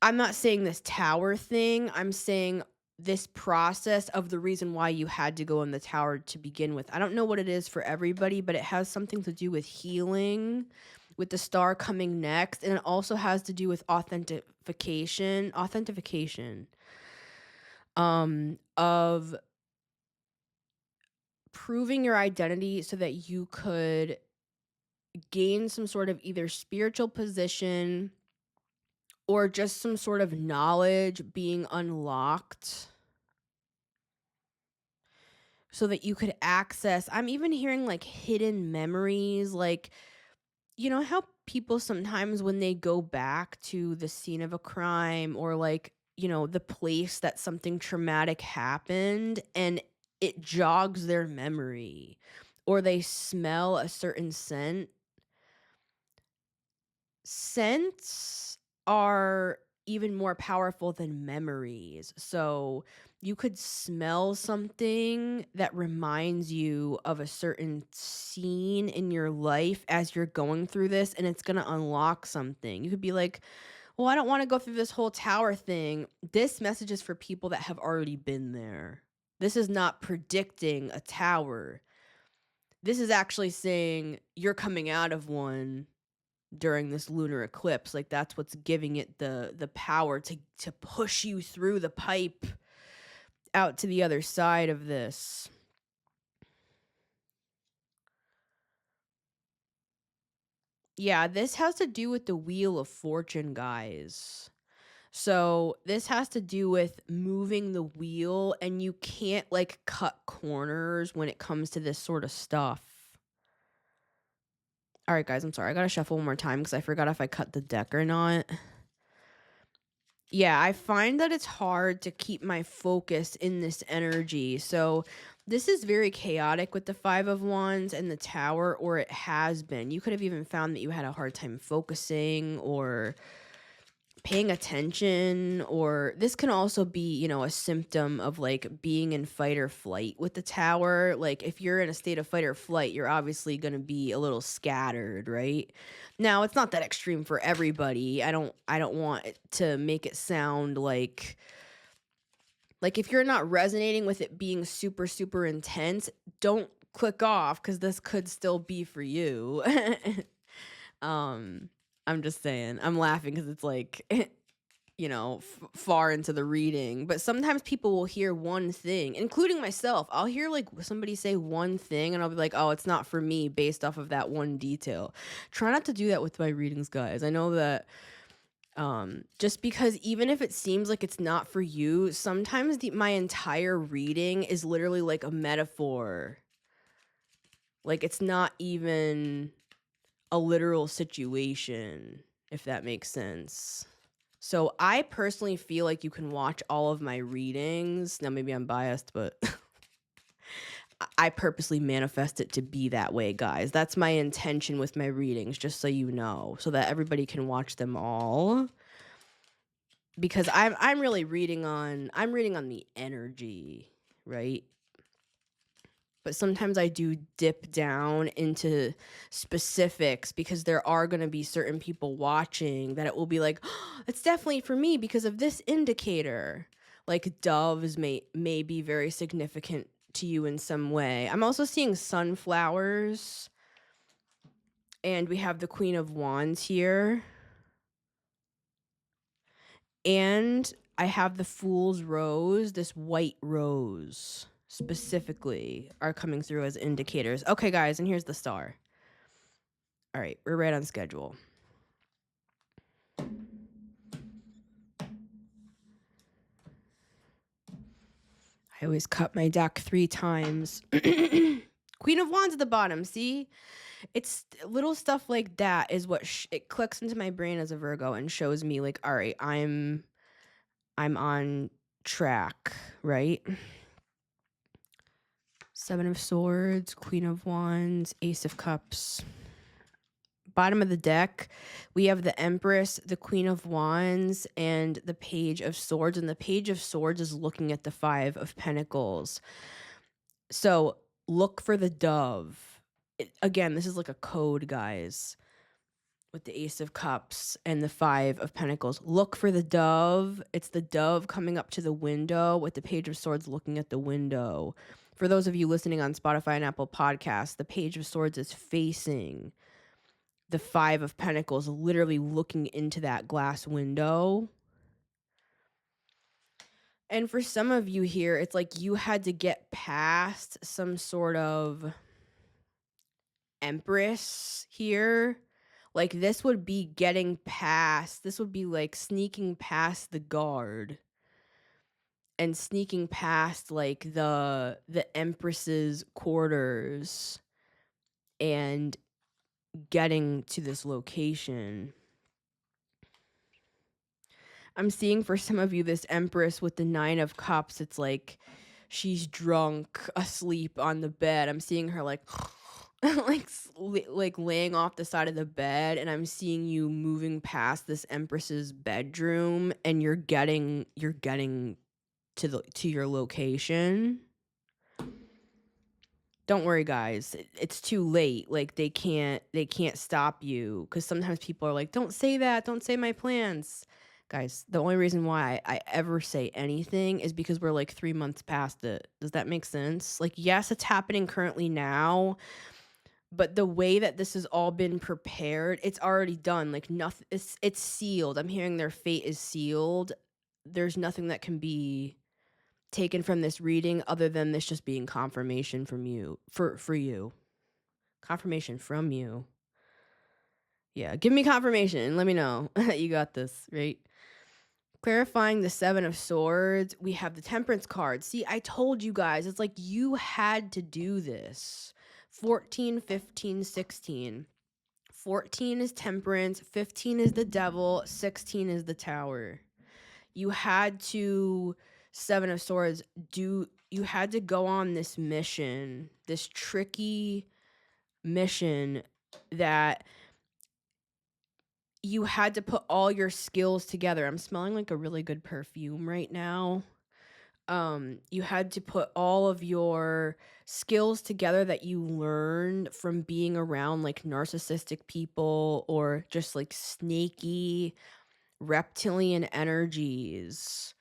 I'm not saying this tower thing. I'm saying this process of the reason why you had to go in the tower to begin with. I don't know what it is for everybody, but it has something to do with healing, with the star coming next, and it also has to do with authentication of proving your identity so that you could gain some sort of either spiritual position or just some sort of knowledge being unlocked so that you could access. I'm even hearing like hidden memories, like, you know how people sometimes when they go back to the scene of a crime or like, you know, the place that something traumatic happened and it jogs their memory, or they smell a certain scents are even more powerful than memories. So you could smell something that reminds you of a certain scene in your life as you're going through this, and it's going to unlock something. You could be like, well, I don't want to go through this whole tower thing. This message is for people that have already been there. This is not predicting a tower. This is actually saying you're coming out of one during this lunar eclipse. Like, that's what's giving it the power to push you through the pipe out to the other side of this. Yeah, this has to do with the Wheel of Fortune, guys. So this has to do with moving the wheel, and you can't like cut corners when it comes to this sort of stuff. All right, guys, I'm sorry. I gotta shuffle one more time because I forgot if I cut the deck or not. Yeah, I find that it's hard to keep my focus in this energy. So this is very chaotic with the 5 of Wands and the Tower, or it has been. You could have even found that you had a hard time focusing or paying attention, or this can also be, you know, a symptom of like being in fight or flight with the Tower. Like if you're in a state of fight or flight, you're obviously going to be a little scattered, right? Now, it's not that extreme for everybody. I don't want it to make it sound like if you're not resonating with it being super super intense, don't click off, cuz this could still be for you. I'm just saying. I'm laughing because it's like, you know, far into the reading. But sometimes people will hear one thing, including myself. I'll hear like somebody say one thing and I'll be like, oh, it's not for me based off of that one detail. Try not to do that with my readings, guys. I know that just because even if it seems like it's not for you, sometimes my entire reading is literally like a metaphor. Like it's not even a literal situation, if that makes sense. So I personally feel like you can watch all of my readings. Now maybe I'm biased, but I purposely manifest it to be that way, guys. That's my intention with my readings, just so you know, so that everybody can watch them all. Because I'm really reading on the energy, right? But sometimes I do dip down into specifics because there are going to be certain people watching that it will be like, oh, it's definitely for me because of this indicator. Like doves may be very significant to you in some way. I'm also seeing sunflowers And we have the Queen of Wands here. And I have the Fool's Rose, this white rose specifically, are coming through as indicators. Okay, guys, and here's the star. All right, we're right on schedule. I always cut my deck 3 times. Queen of Wands at the bottom, see? It's little stuff like that is what it clicks into my brain as a Virgo and shows me like, all right, I'm on track, right? 7 of Swords, Queen of Wands, Ace of Cups. Bottom of the deck, we have the Empress, the Queen of Wands, and the Page of Swords. And the Page of Swords is looking at the 5 of Pentacles. So look for the dove. Again, this is like a code, guys, with the Ace of Cups and the 5 of Pentacles. Look for the dove. It's the dove coming up to the window with the Page of Swords looking at the window. For those of you listening on Spotify and Apple Podcasts, the Page of Swords is facing the 5 of Pentacles, literally looking into that glass window. And for some of you here, it's like you had to get past some sort of Empress here. Like this would be getting past, this would be like sneaking past the guard and sneaking past like the Empress's quarters and getting to this location. I'm seeing for some of you this Empress with the 9 of Cups. It's like she's drunk, asleep on the bed. I'm seeing her like like laying off the side of the bed, and I'm seeing you moving past this Empress's bedroom, and you're getting to your location. Don't worry, guys. It's too late. Like they can't stop you, because sometimes people are like, don't say that. Don't say my plans. Guys, the only reason why I ever say anything is because we're like 3 months past it. Does that make sense? Like, yes, it's happening currently now, but the way that this has all been prepared, it's already done. Like nothing, it's sealed. I'm hearing their fate is sealed. There's nothing that can be taken from this reading other than this just being confirmation from you for you. Confirmation from you. Yeah, give me confirmation and let me know that you got this, right? Clarifying the 7 of Swords, we have the Temperance card. See, I told you guys, it's like you had to do this. 14, 15, 16. 14 is Temperance, 15 is the Devil, 16 is the Tower. You had to, 7 of Swords, you had to go on this mission, this tricky mission that you had to put all your skills together. I'm smelling like a really good perfume right now. You had to put all of your skills together that you learned from being around like narcissistic people or just like snaky reptilian energies.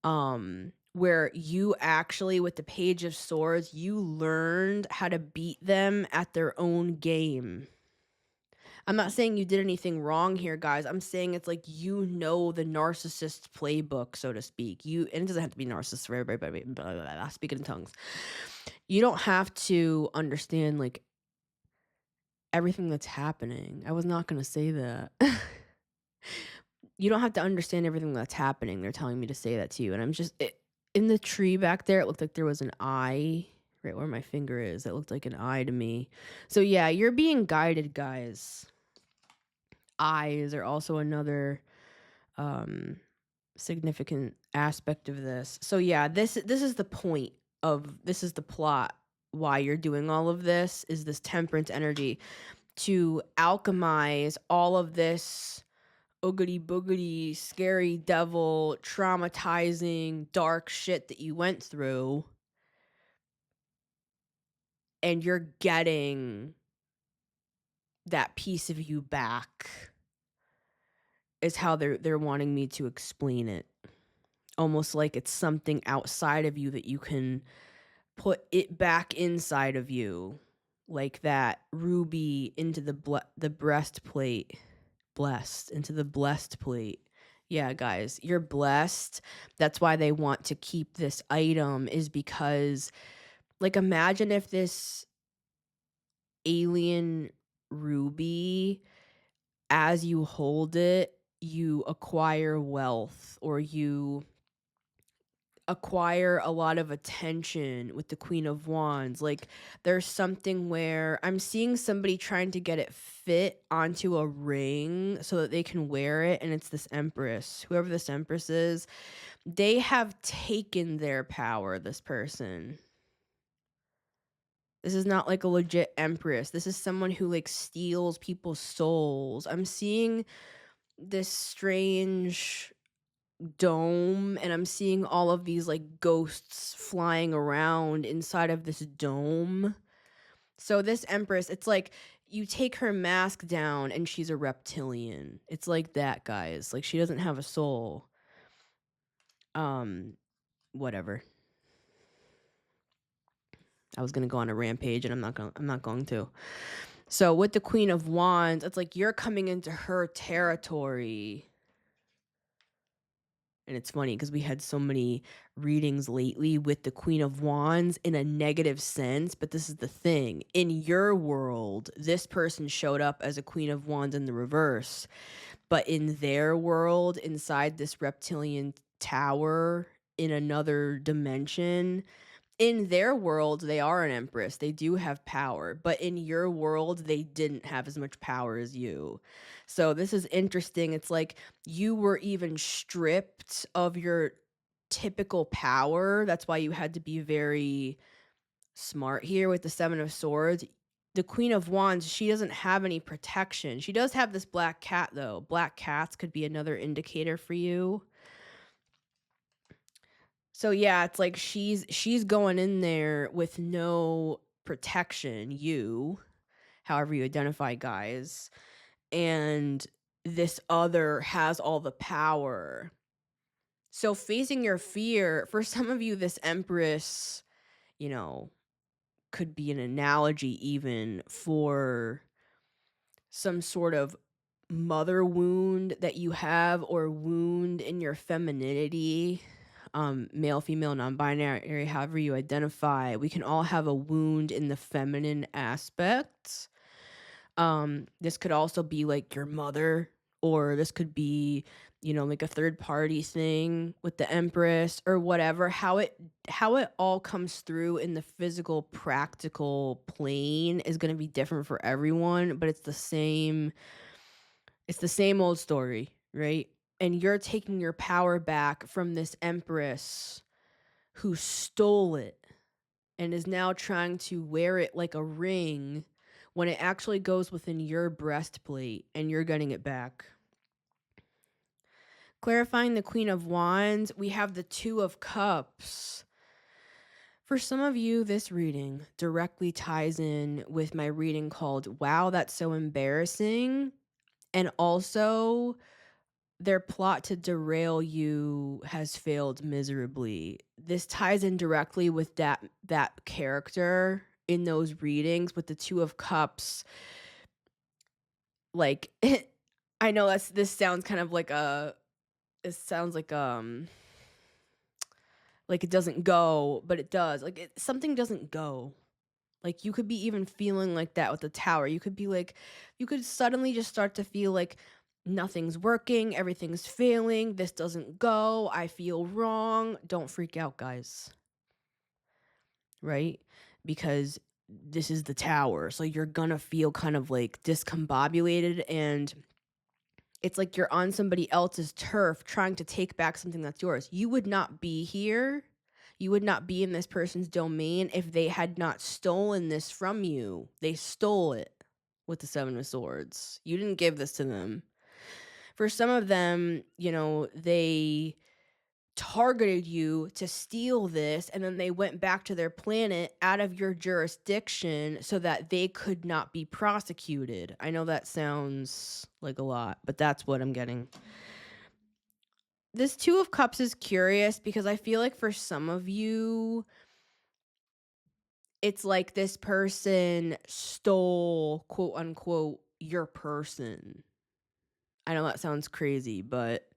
Where you actually, with the Page of Swords, you learned how to beat them at their own game. I'm not saying you did anything wrong here, guys. I'm saying it's like you know the narcissist playbook, so to speak. And it doesn't have to be narcissist for everybody, blah, blah, blah, blah, speaking in tongues. You don't have to understand like everything that's happening. I was not going to say that. You don't have to understand everything that's happening. They're telling me to say that to you. And I'm just, in the tree back there, it looked like there was an eye right where my finger is. It looked like an eye to me. So yeah, you're being guided, guys. Eyes are also another significant aspect of this. So yeah, this is the point of, this is the plot why you're doing all of this, is this Temperance energy to alchemize all of this oogity boogity scary devil traumatizing dark shit that you went through, and you're getting that piece of you back, is how they're wanting me to explain it. Almost like it's something outside of you that you can put it back inside of you. like that ruby into the breastplate. Blessed into the blessed plate. Yeah, guys, you're blessed. That's why they want to keep this item, is because, like, imagine if this alien ruby, as you hold it, you acquire wealth, or you acquire a lot of attention with the Queen of Wands. Like, there's something where I'm seeing somebody trying to get it fit onto a ring so that they can wear it, and it's this Empress. Whoever this Empress is, they have taken their power, this person. This is not like a legit Empress. This is someone who, like, steals people's souls. I'm seeing this strange dome, and I'm seeing all of these, like, ghosts flying around inside of this dome. So this Empress, it's like you take her mask down and she's a reptilian. It's like that, guys. Like, she doesn't have a soul. Whatever. I was gonna go on a rampage, and I'm not going to. So with the Queen of Wands, it's like you're coming into her territory. And it's funny because we had so many readings lately with the Queen of Wands in a negative sense. But this is the thing. In your world, this person showed up as a Queen of Wands in the reverse. But in their world, inside this reptilian tower in another dimension, in their world, they are an Empress. They do have power. But in your world, they didn't have as much power as you. So this is interesting. It's like you were even stripped of your typical power. That's why you had to be very smart here with the Seven of Swords. The Queen of Wands, she doesn't have any protection. She does have this black cat, though. Black cats could be another indicator for you. So yeah, it's like she's going in there with no protection, you, however you identify, guys. And this other has all the power. So facing your fear, for some of you, this Empress, you know, could be an analogy even for some sort of mother wound that you have, or wound in your femininity. Male, female, non-binary, however you identify, we can all have a wound in the feminine aspect. This could also be like your mother, or this could be, like a third party thing with the Empress, or whatever. How it all comes through in the physical, practical plane is going to be different for everyone, but it's the same old story, right? And you're taking your power back from this Empress who stole it and is now trying to wear it like a ring when it actually goes within your breastplate, and you're getting it back. Clarifying the Queen of Wands, we have the Two of Cups. For some of you, this reading directly ties in with my reading called Wow, That's So Embarrassing. And also, their plot to derail you has failed miserably. This ties in directly with that character in those readings with the Two of Cups. Like, I know this sounds kind of like it sounds like it doesn't go, but it does. Like, something doesn't go. Like, you could be even feeling like that with the Tower. You could suddenly just start to feel like nothing's working, everything's failing, this doesn't go, I feel wrong. Don't freak out, guys. Right? Because this is the Tower. So you're gonna feel kind of like discombobulated, and it's like you're on somebody else's turf trying to take back something that's yours. You would not be here. You would not be in this person's domain if they had not stolen this from you. They stole it with the Seven of Swords. You didn't give this to them. For some of them, they targeted you to steal this, and then they went back to their planet out of your jurisdiction so that they could not be prosecuted. I know that sounds like a lot, but that's what I'm getting. This Two of Cups is curious because I feel like for some of you, it's like this person stole, quote unquote, your person. I know that sounds crazy, but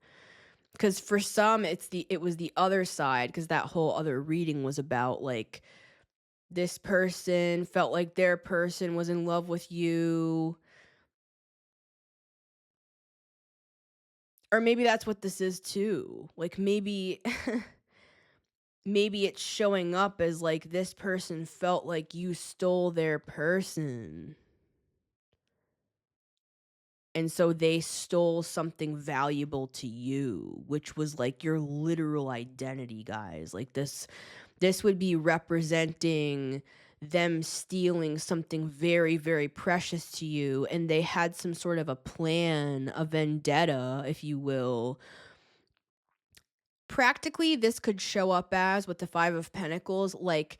because for some it was the other side, because that whole other reading was about like this person felt like their person was in love with you. Or maybe that's what this is too. Like maybe maybe it's showing up as like this person felt like you stole their person. And so they stole something valuable to you, which was like your literal identity, guys. Like this would be representing them stealing something very, very precious to you, and they had some sort of a plan, a vendetta, if you will. Practically, this could show up as, with the Five of Pentacles, like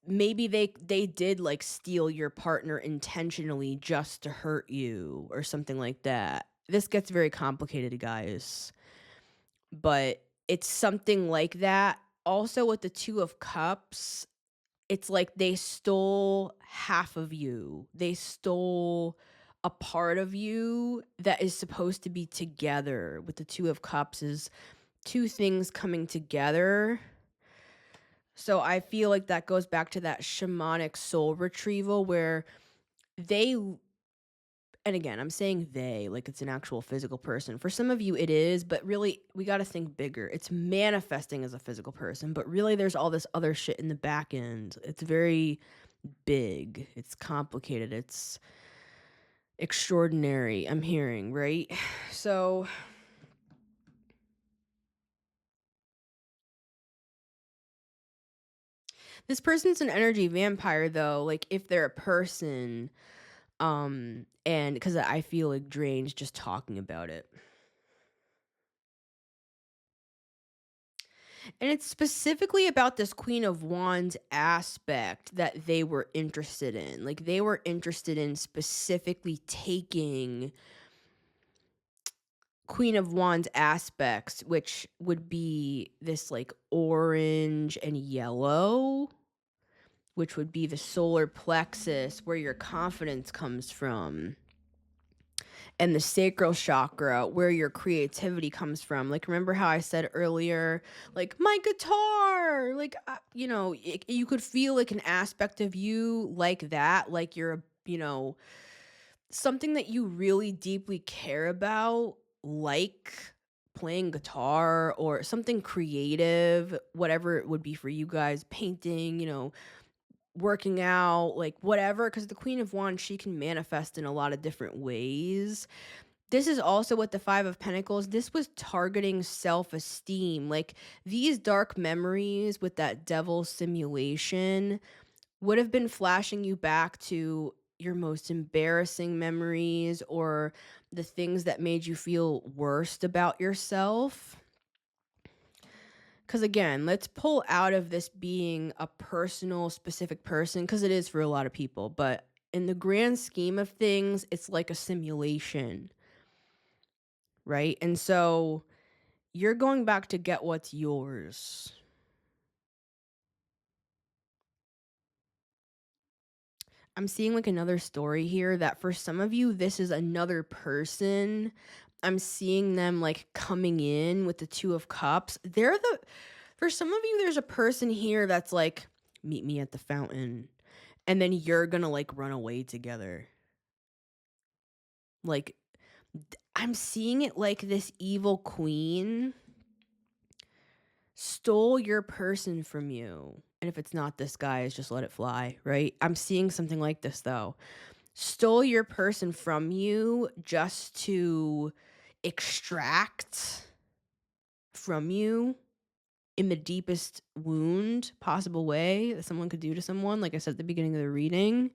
maybe they did like steal your partner intentionally just to hurt you or something like that. This gets very complicated, guys, but it's something like that. Also, with the Two of Cups, it's like they stole half of you. They stole a part of you that is supposed to be together. With the Two of Cups is two things coming together. So I feel like that goes back to that shamanic soul retrieval where they, and again, I'm saying they, like it's an actual physical person. For some of you it is, but really we got to think bigger. It's manifesting as a physical person, but really there's all this other shit in the back end. It's very big. It's complicated. It's extraordinary, I'm hearing, right? So this person's an energy vampire though, like if they're a person. And because I feel like drained just talking about it. And it's specifically about this Queen of Wands aspect that they were interested in. Like they were interested in specifically taking Queen of Wands aspects, which would be this like orange and yellow, which would be the solar plexus where your confidence comes from, and the sacral chakra where your creativity comes from. Like remember how I said earlier, like my guitar, like you could feel like an aspect of you like that, like you're something that you really deeply care about, like playing guitar or something creative, whatever it would be for you guys, painting, working out, like whatever, because the Queen of Wands, she can manifest in a lot of different ways. This is also with the Five of Pentacles. This was targeting self-esteem. Like these dark memories with that devil simulation would have been flashing you back to your most embarrassing memories or the things that made you feel worst about yourself. Because again, let's pull out of this being a personal, specific person, because it is for a lot of people. But in the grand scheme of things, it's like a simulation. Right? And so you're going back to get what's yours. I'm seeing like another story here that for some of you, this is another person. I'm seeing them like coming in with the Two of Cups. For some of you, there's a person here that's like, meet me at the fountain. And then you're gonna like run away together. Like, I'm seeing it like this evil queen stole your person from you. And if it's not this guy, just let it fly, right? I'm seeing something like this though. Stole your person from you just to extract from you in the deepest wound possible way that someone could do to someone. Like I said at the beginning of the reading,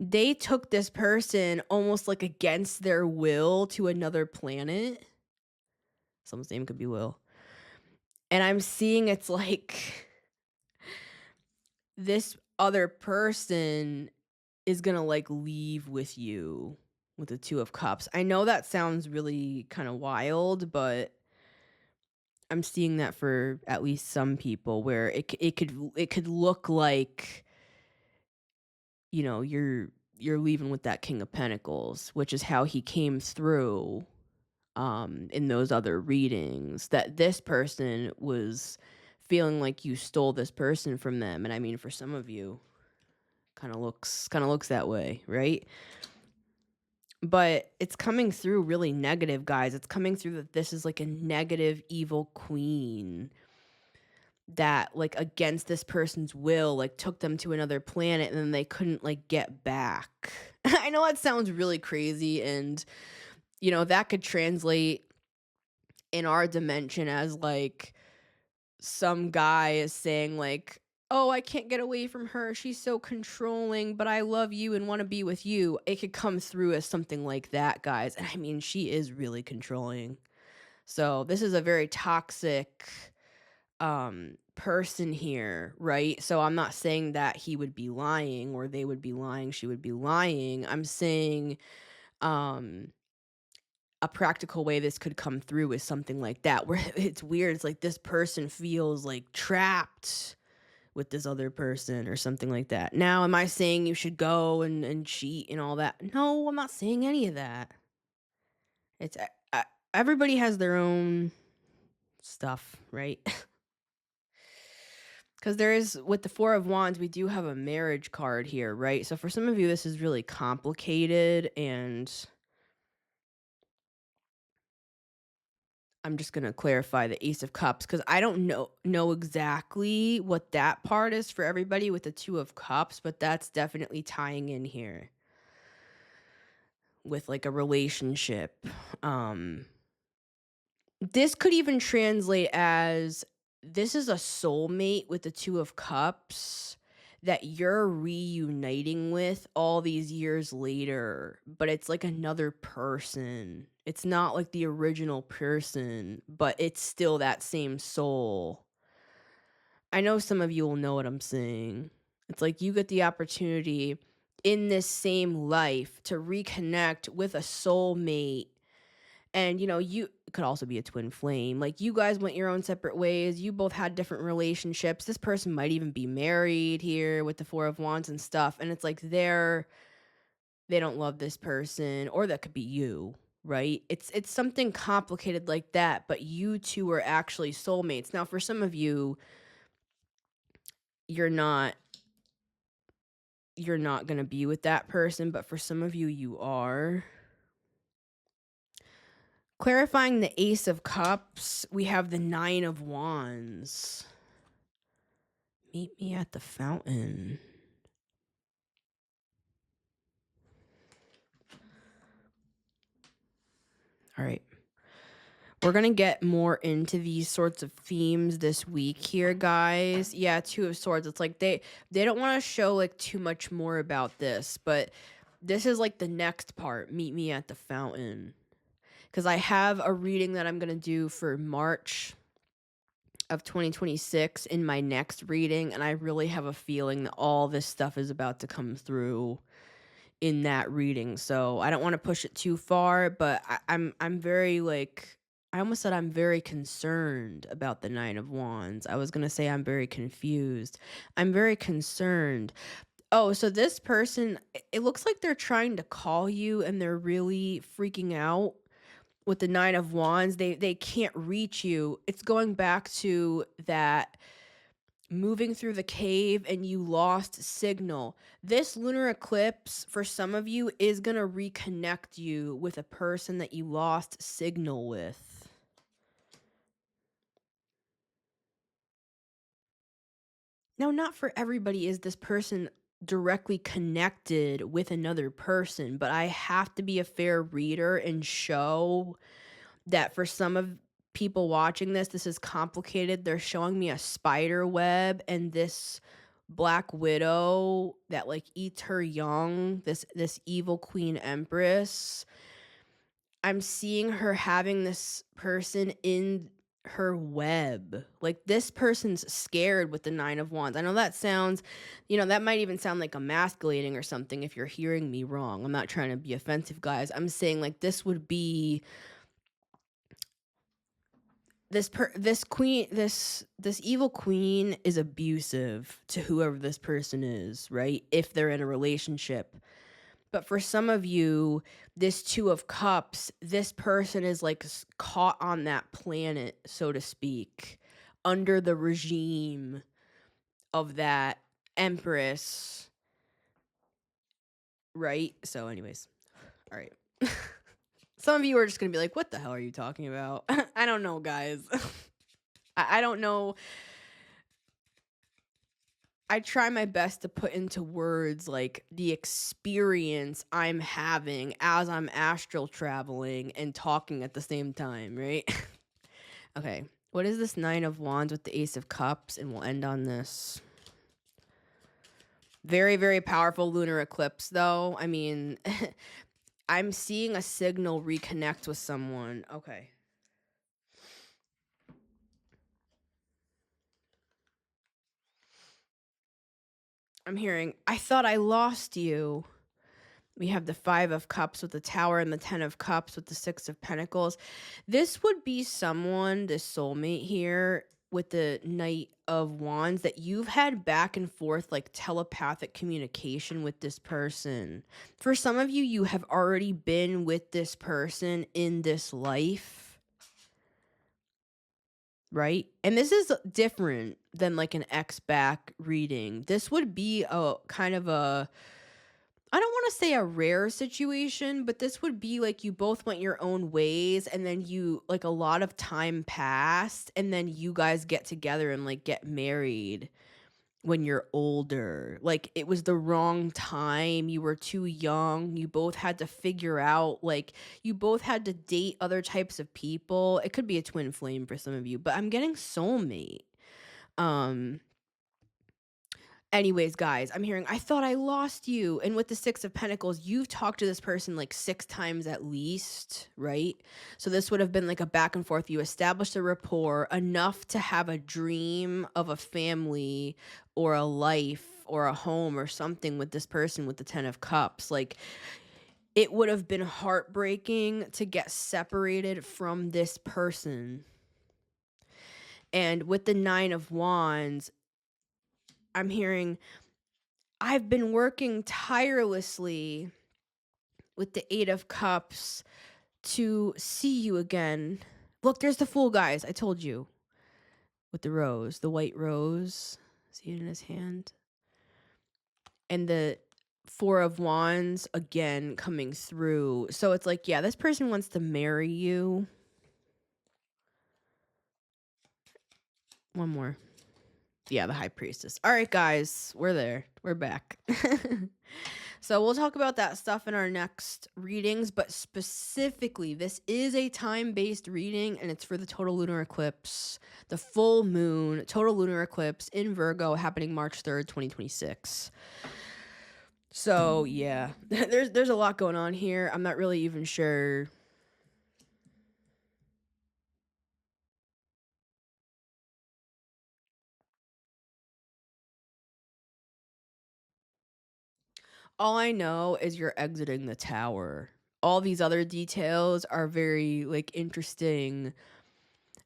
they took this person almost like against their will to another planet. Someone's name could be Will. And I'm seeing it's like this other person is gonna like leave with you with the Two of Cups. I know that sounds really kind of wild, but I'm seeing that for at least some people where it could look like you're leaving with that King of Pentacles, which is how he came through in those other readings, that this person was feeling like you stole this person from them. And I mean, for some of you, kind of looks that way, right? But it's coming through really negative, guys. It's coming through that this is like a negative, evil queen that, like, against this person's will, like, took them to another planet and then they couldn't, like, get back. I know that sounds really crazy, and, that could translate in our dimension as, like, some guy is saying, like, "Oh, I can't get away from her. She's so controlling, but I love you and want to be with you." It could come through as something like that, guys. And I mean, she is really controlling. So this is a very toxic person here, right? So I'm not saying that he would be lying or they would be lying, she would be lying. I'm saying um a practical way this could come through is something like that, where it's weird. It's like this person feels like trapped with this other person or something like that. Now, am I saying you should go and cheat and all that? No, I'm not saying any of that. It's everybody has their own stuff, right? Because there is, with the Four of Wands, we do have a marriage card here, right? So for some of you, this is really complicated, and I'm just going to clarify the Ace of Cups because I don't know exactly what that part is for everybody with the Two of Cups, but that's definitely tying in here with, like, a relationship. This could even translate as, this is a soulmate with the Two of Cups that you're reuniting with all these years later, but it's like another person. It's not like the original person, but it's still that same soul. I know some of you will know what I'm saying. It's like you get the opportunity in this same life to reconnect with a soulmate. And, you could also be a twin flame. Like, you guys went your own separate ways. You both had different relationships. This person might even be married here with the Four of Wands and stuff. And it's like they don't love this person, or that could be you, right? It's something complicated like that, but you two are actually soulmates. Now, for some of you, you're not going to be with that person, but for some of you, you are. Clarifying the Ace of Cups, we have the Nine of Wands. Meet me at the fountain. All right. We're going to get more into these sorts of themes this week here, guys. Yeah, Two of Swords. It's like they don't want to show, like, too much more about this, but this is like the next part. Meet me at the fountain. Because I have a reading that I'm going to do for March of 2026 in my next reading, and I really have a feeling that all this stuff is about to come through in that reading. So I don't want to push it too far, but I'm very, like, I almost said I'm very concerned about the Nine of Wands. I was going to say I'm very confused. I'm very concerned. Oh, so this person, it looks like they're trying to call you and they're really freaking out with the Nine of Wands. They can't reach you. It's going back to that moving through the cave and you lost signal. This lunar eclipse, for some of you, is going to reconnect you with a person that you lost signal with. Now, not for everybody is this person directly connected with another person, but I have to be a fair reader and show that for some of people watching this is complicated. They're showing me a spider web and this black widow that, like, eats her young, this evil queen empress. I'm seeing her having this person in her web. Like, this person's scared with the Nine of Wands. I know that sounds, that might even sound like emasculating or something if you're hearing me wrong. I'm not trying to be offensive, guys. I'm saying, like, this would be this evil queen is abusive to whoever this person is, right? If they're in a relationship. But for some of you, this Two of Cups, this person is like caught on that planet, so to speak, under the regime of that empress, right? So anyways, all right. Some of you are just going to be like, what the hell are you talking about? I don't know, guys. I don't know. I try my best to put into words like the experience I'm having as I'm astral traveling and talking at the same time, right? Okay. What is this Nine of Wands with the Ace of Cups? And we'll end on this. Very, very powerful lunar eclipse, though. I mean, I'm seeing a signal reconnect with someone. Okay. I'm hearing, I thought I lost you. We have the Five of Cups with the Tower and the Ten of Cups with the Six of Pentacles. This would be someone, this soulmate here, with the Knight of Wands, that you've had back and forth like telepathic communication with this person. For some of you, you have already been with this person in this life, right? And this is different than like an ex-back reading. This would be a kind of a, I don't want to say a rare situation, but this would be like you both went your own ways and then you like a lot of time passed and then you guys get together and like get married when you're older. Like it was the wrong time. You were too young. You both had to figure out, like you both had to date other types of people. It could be a twin flame for some of you, but I'm getting soulmate. Anyways, guys, I'm hearing, I thought I lost you. And with the Six of Pentacles, you've talked to this person like 6 times at least, right? So this would have been like a back and forth. You established a rapport enough to have a dream of a family or a life or a home or something with this person with the Ten of Cups. Like it would have been heartbreaking to get separated from this person. And with the Nine of Wands, I'm hearing, I've been working tirelessly with the Eight of Cups to see you again. Look, there's the Fool, guys. I told you. With the rose, the white rose. See it in his hand. And the Four of Wands, again, coming through. So it's like, yeah, this person wants to marry you. One more. Yeah, the High Priestess. All right, guys, we're there. We're back. So we'll talk about that stuff in our next readings, but specifically, this is a time-based reading, and it's for the total lunar eclipse, the full moon, total lunar eclipse in Virgo happening March 3rd, 2026. So, yeah, there's a lot going on here. I'm not really even sure. All I know is you're exiting the tower. All these other details are very like interesting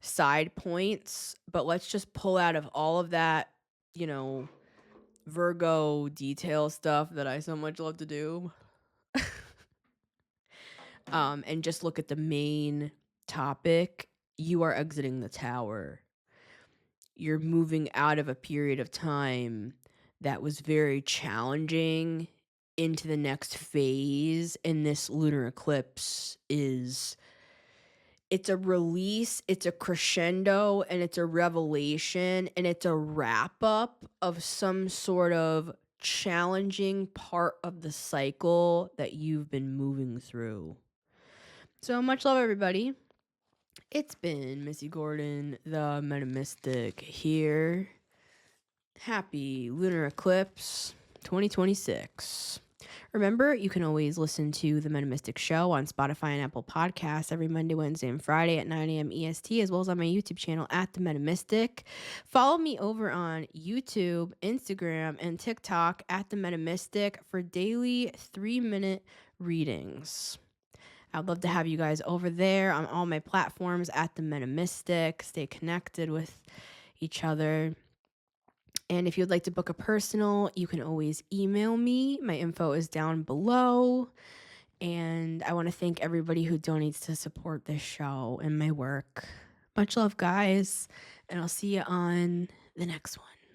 side points, but let's just pull out of all of that, you know, Virgo detail stuff that I so much love to do. And just look at the main topic. You are exiting the tower. You're moving out of a period of time that was very challenging into the next phase, and this lunar eclipse is, it's a release, it's a crescendo, and it's a revelation, and it's a wrap up of some sort of challenging part of the cycle that you've been moving through. So much love, everybody. It's been Missy Gordon, the Metamystic, here. Happy Lunar Eclipse 2026. Remember, you can always listen to The Metamystic Show on Spotify and Apple Podcasts every Monday, Wednesday, and Friday at 9 a.m. EST, as well as on my YouTube channel at The Metamystic. Follow me over on YouTube, Instagram, and TikTok at The Metamystic for daily 3-minute readings. I'd love to have you guys over there on all my platforms at The Metamystic. Stay connected with each other. And if you'd like to book a personal, you can always email me. My info is down below. And I want to thank everybody who donates to support this show and my work. Much love, guys. And I'll see you on the next one.